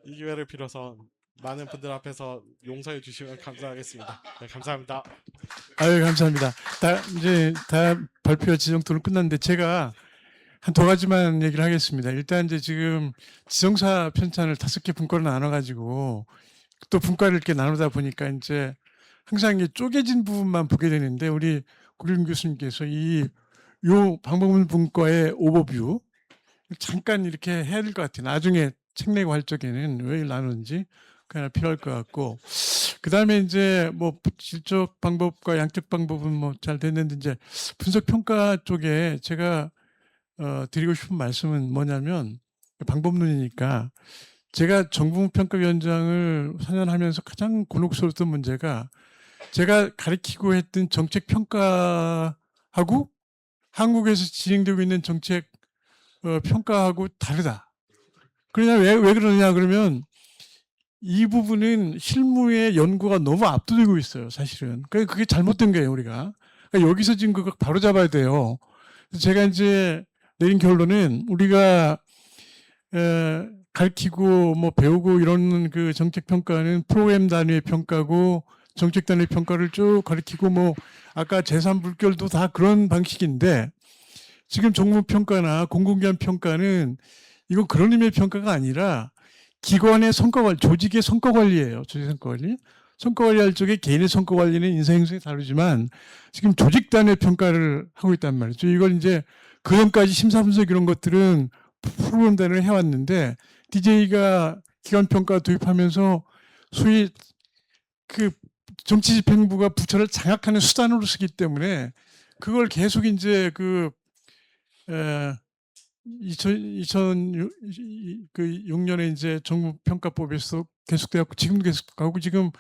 이 기회를 빌어서 많은 분들 앞에서 용서해 주시면 감사하겠습니다. 네, 감사합니다. 아유, 감사합니다. 이제 다 발표 지정 토론 끝났는데 제가 한 두 가지만 얘기를 하겠습니다. 일단 이제 지금 지정사 편찬을 5개 분과로 나눠가지고 또 분과를 이렇게 나누다 보니까 이제 항상 이게 쪼개진 부분만 보게 되는데 우리 고림 교수님께서 요 방법론 분과의 오버뷰 잠깐 이렇게 해야 될 것 같아요. 나중에 책 내고 할 적에는 왜 나누는지 그 하나 필요할 것 같고 그 다음에 이제 뭐 질적 방법과 양적 방법은 뭐 잘 됐는데 이제 분석 평가 쪽에 제가 드리고 싶은 말씀은 뭐냐면 방법론이니까 제가 정부평가위원장을 4년 하면서 가장 곤혹스러웠던 문제가 제가 가르치고 했던 정책 평가하고 한국에서 진행되고 있는 정책 평가하고 다르다. 그러냐 왜 그러냐 그러면 이 부분은 실무의 연구가 너무 압도되고 있어요. 사실은. 그러니까 그게 잘못된 거예요. 우리가. 그러니까 여기서 지금 그거 바로 잡아야 돼요. 제가 이제 내린 결론은 우리가 가르치고 뭐 배우고 이런 그 정책 평가는 프로그램 단위의 평가고 정책 단위의 평가를 쭉 가르치고 뭐 아까 제3불결도 다 그런 방식인데 지금 정무 평가나 공공기관 평가는 이건 그런 의미의 평가가 아니라 기관의 성과 관리, 조직의 성과 관리예요. 조직 성과 관리. 성과 관리할 적에 개인의 성과 관리는 인사 행동이 다르지만 지금 조직 단위의 평가를 하고 있단 말이죠. 이걸 이제 그전까지 심사 분석 이런 것들은 프로그램 단위를 해왔는데 DJ가 기관 평가 도입하면서 소위 그 정치집행부가 부처를 장악하는 수단으로 쓰기 때문에 그걸 계속 이제 그 2006년에 이제 정부평가법에서 계속되었고 지금도 계속하고 지금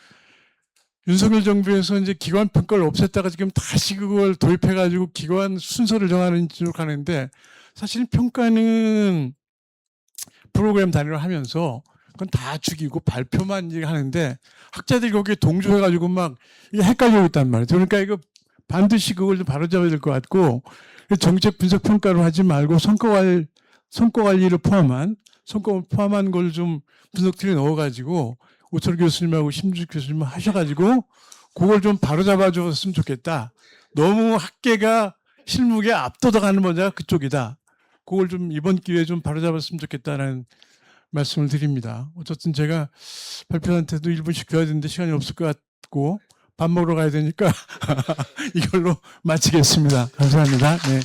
윤석열 정부에서 이제 기관 평가를 없앴다가 지금 다시 그걸 도입해가지고 기관 순서를 정하는 쪽으로 가는데 사실 평가는 프로그램 단위로 하면서 그건 다 죽이고 발표만 이제 하는데 학자들이 거기에 동조해가지고 막 이게 헷갈리고 있단 말이에요. 그러니까 이거 반드시 그걸 좀 바로잡아야 될 것 같고 정책 분석 평가로 하지 말고 성과 관리를 포함한 걸 좀 분석들에 넣어가지고 오철 교수님하고 심주 교수님 하셔가지고 그걸 좀 바로잡아 줬으면 좋겠다. 너무 학계가 실무에 압도당하는 분야가 그쪽이다. 그걸 좀 이번 기회에 좀 바로잡았으면 좋겠다는 말씀을 드립니다. 어쨌든 제가 발표한테도 1분씩 줘야 되는데 시간이 없을 것 같고 밥 먹으러 가야 되니까 이걸로 마치겠습니다. 감사합니다. 네.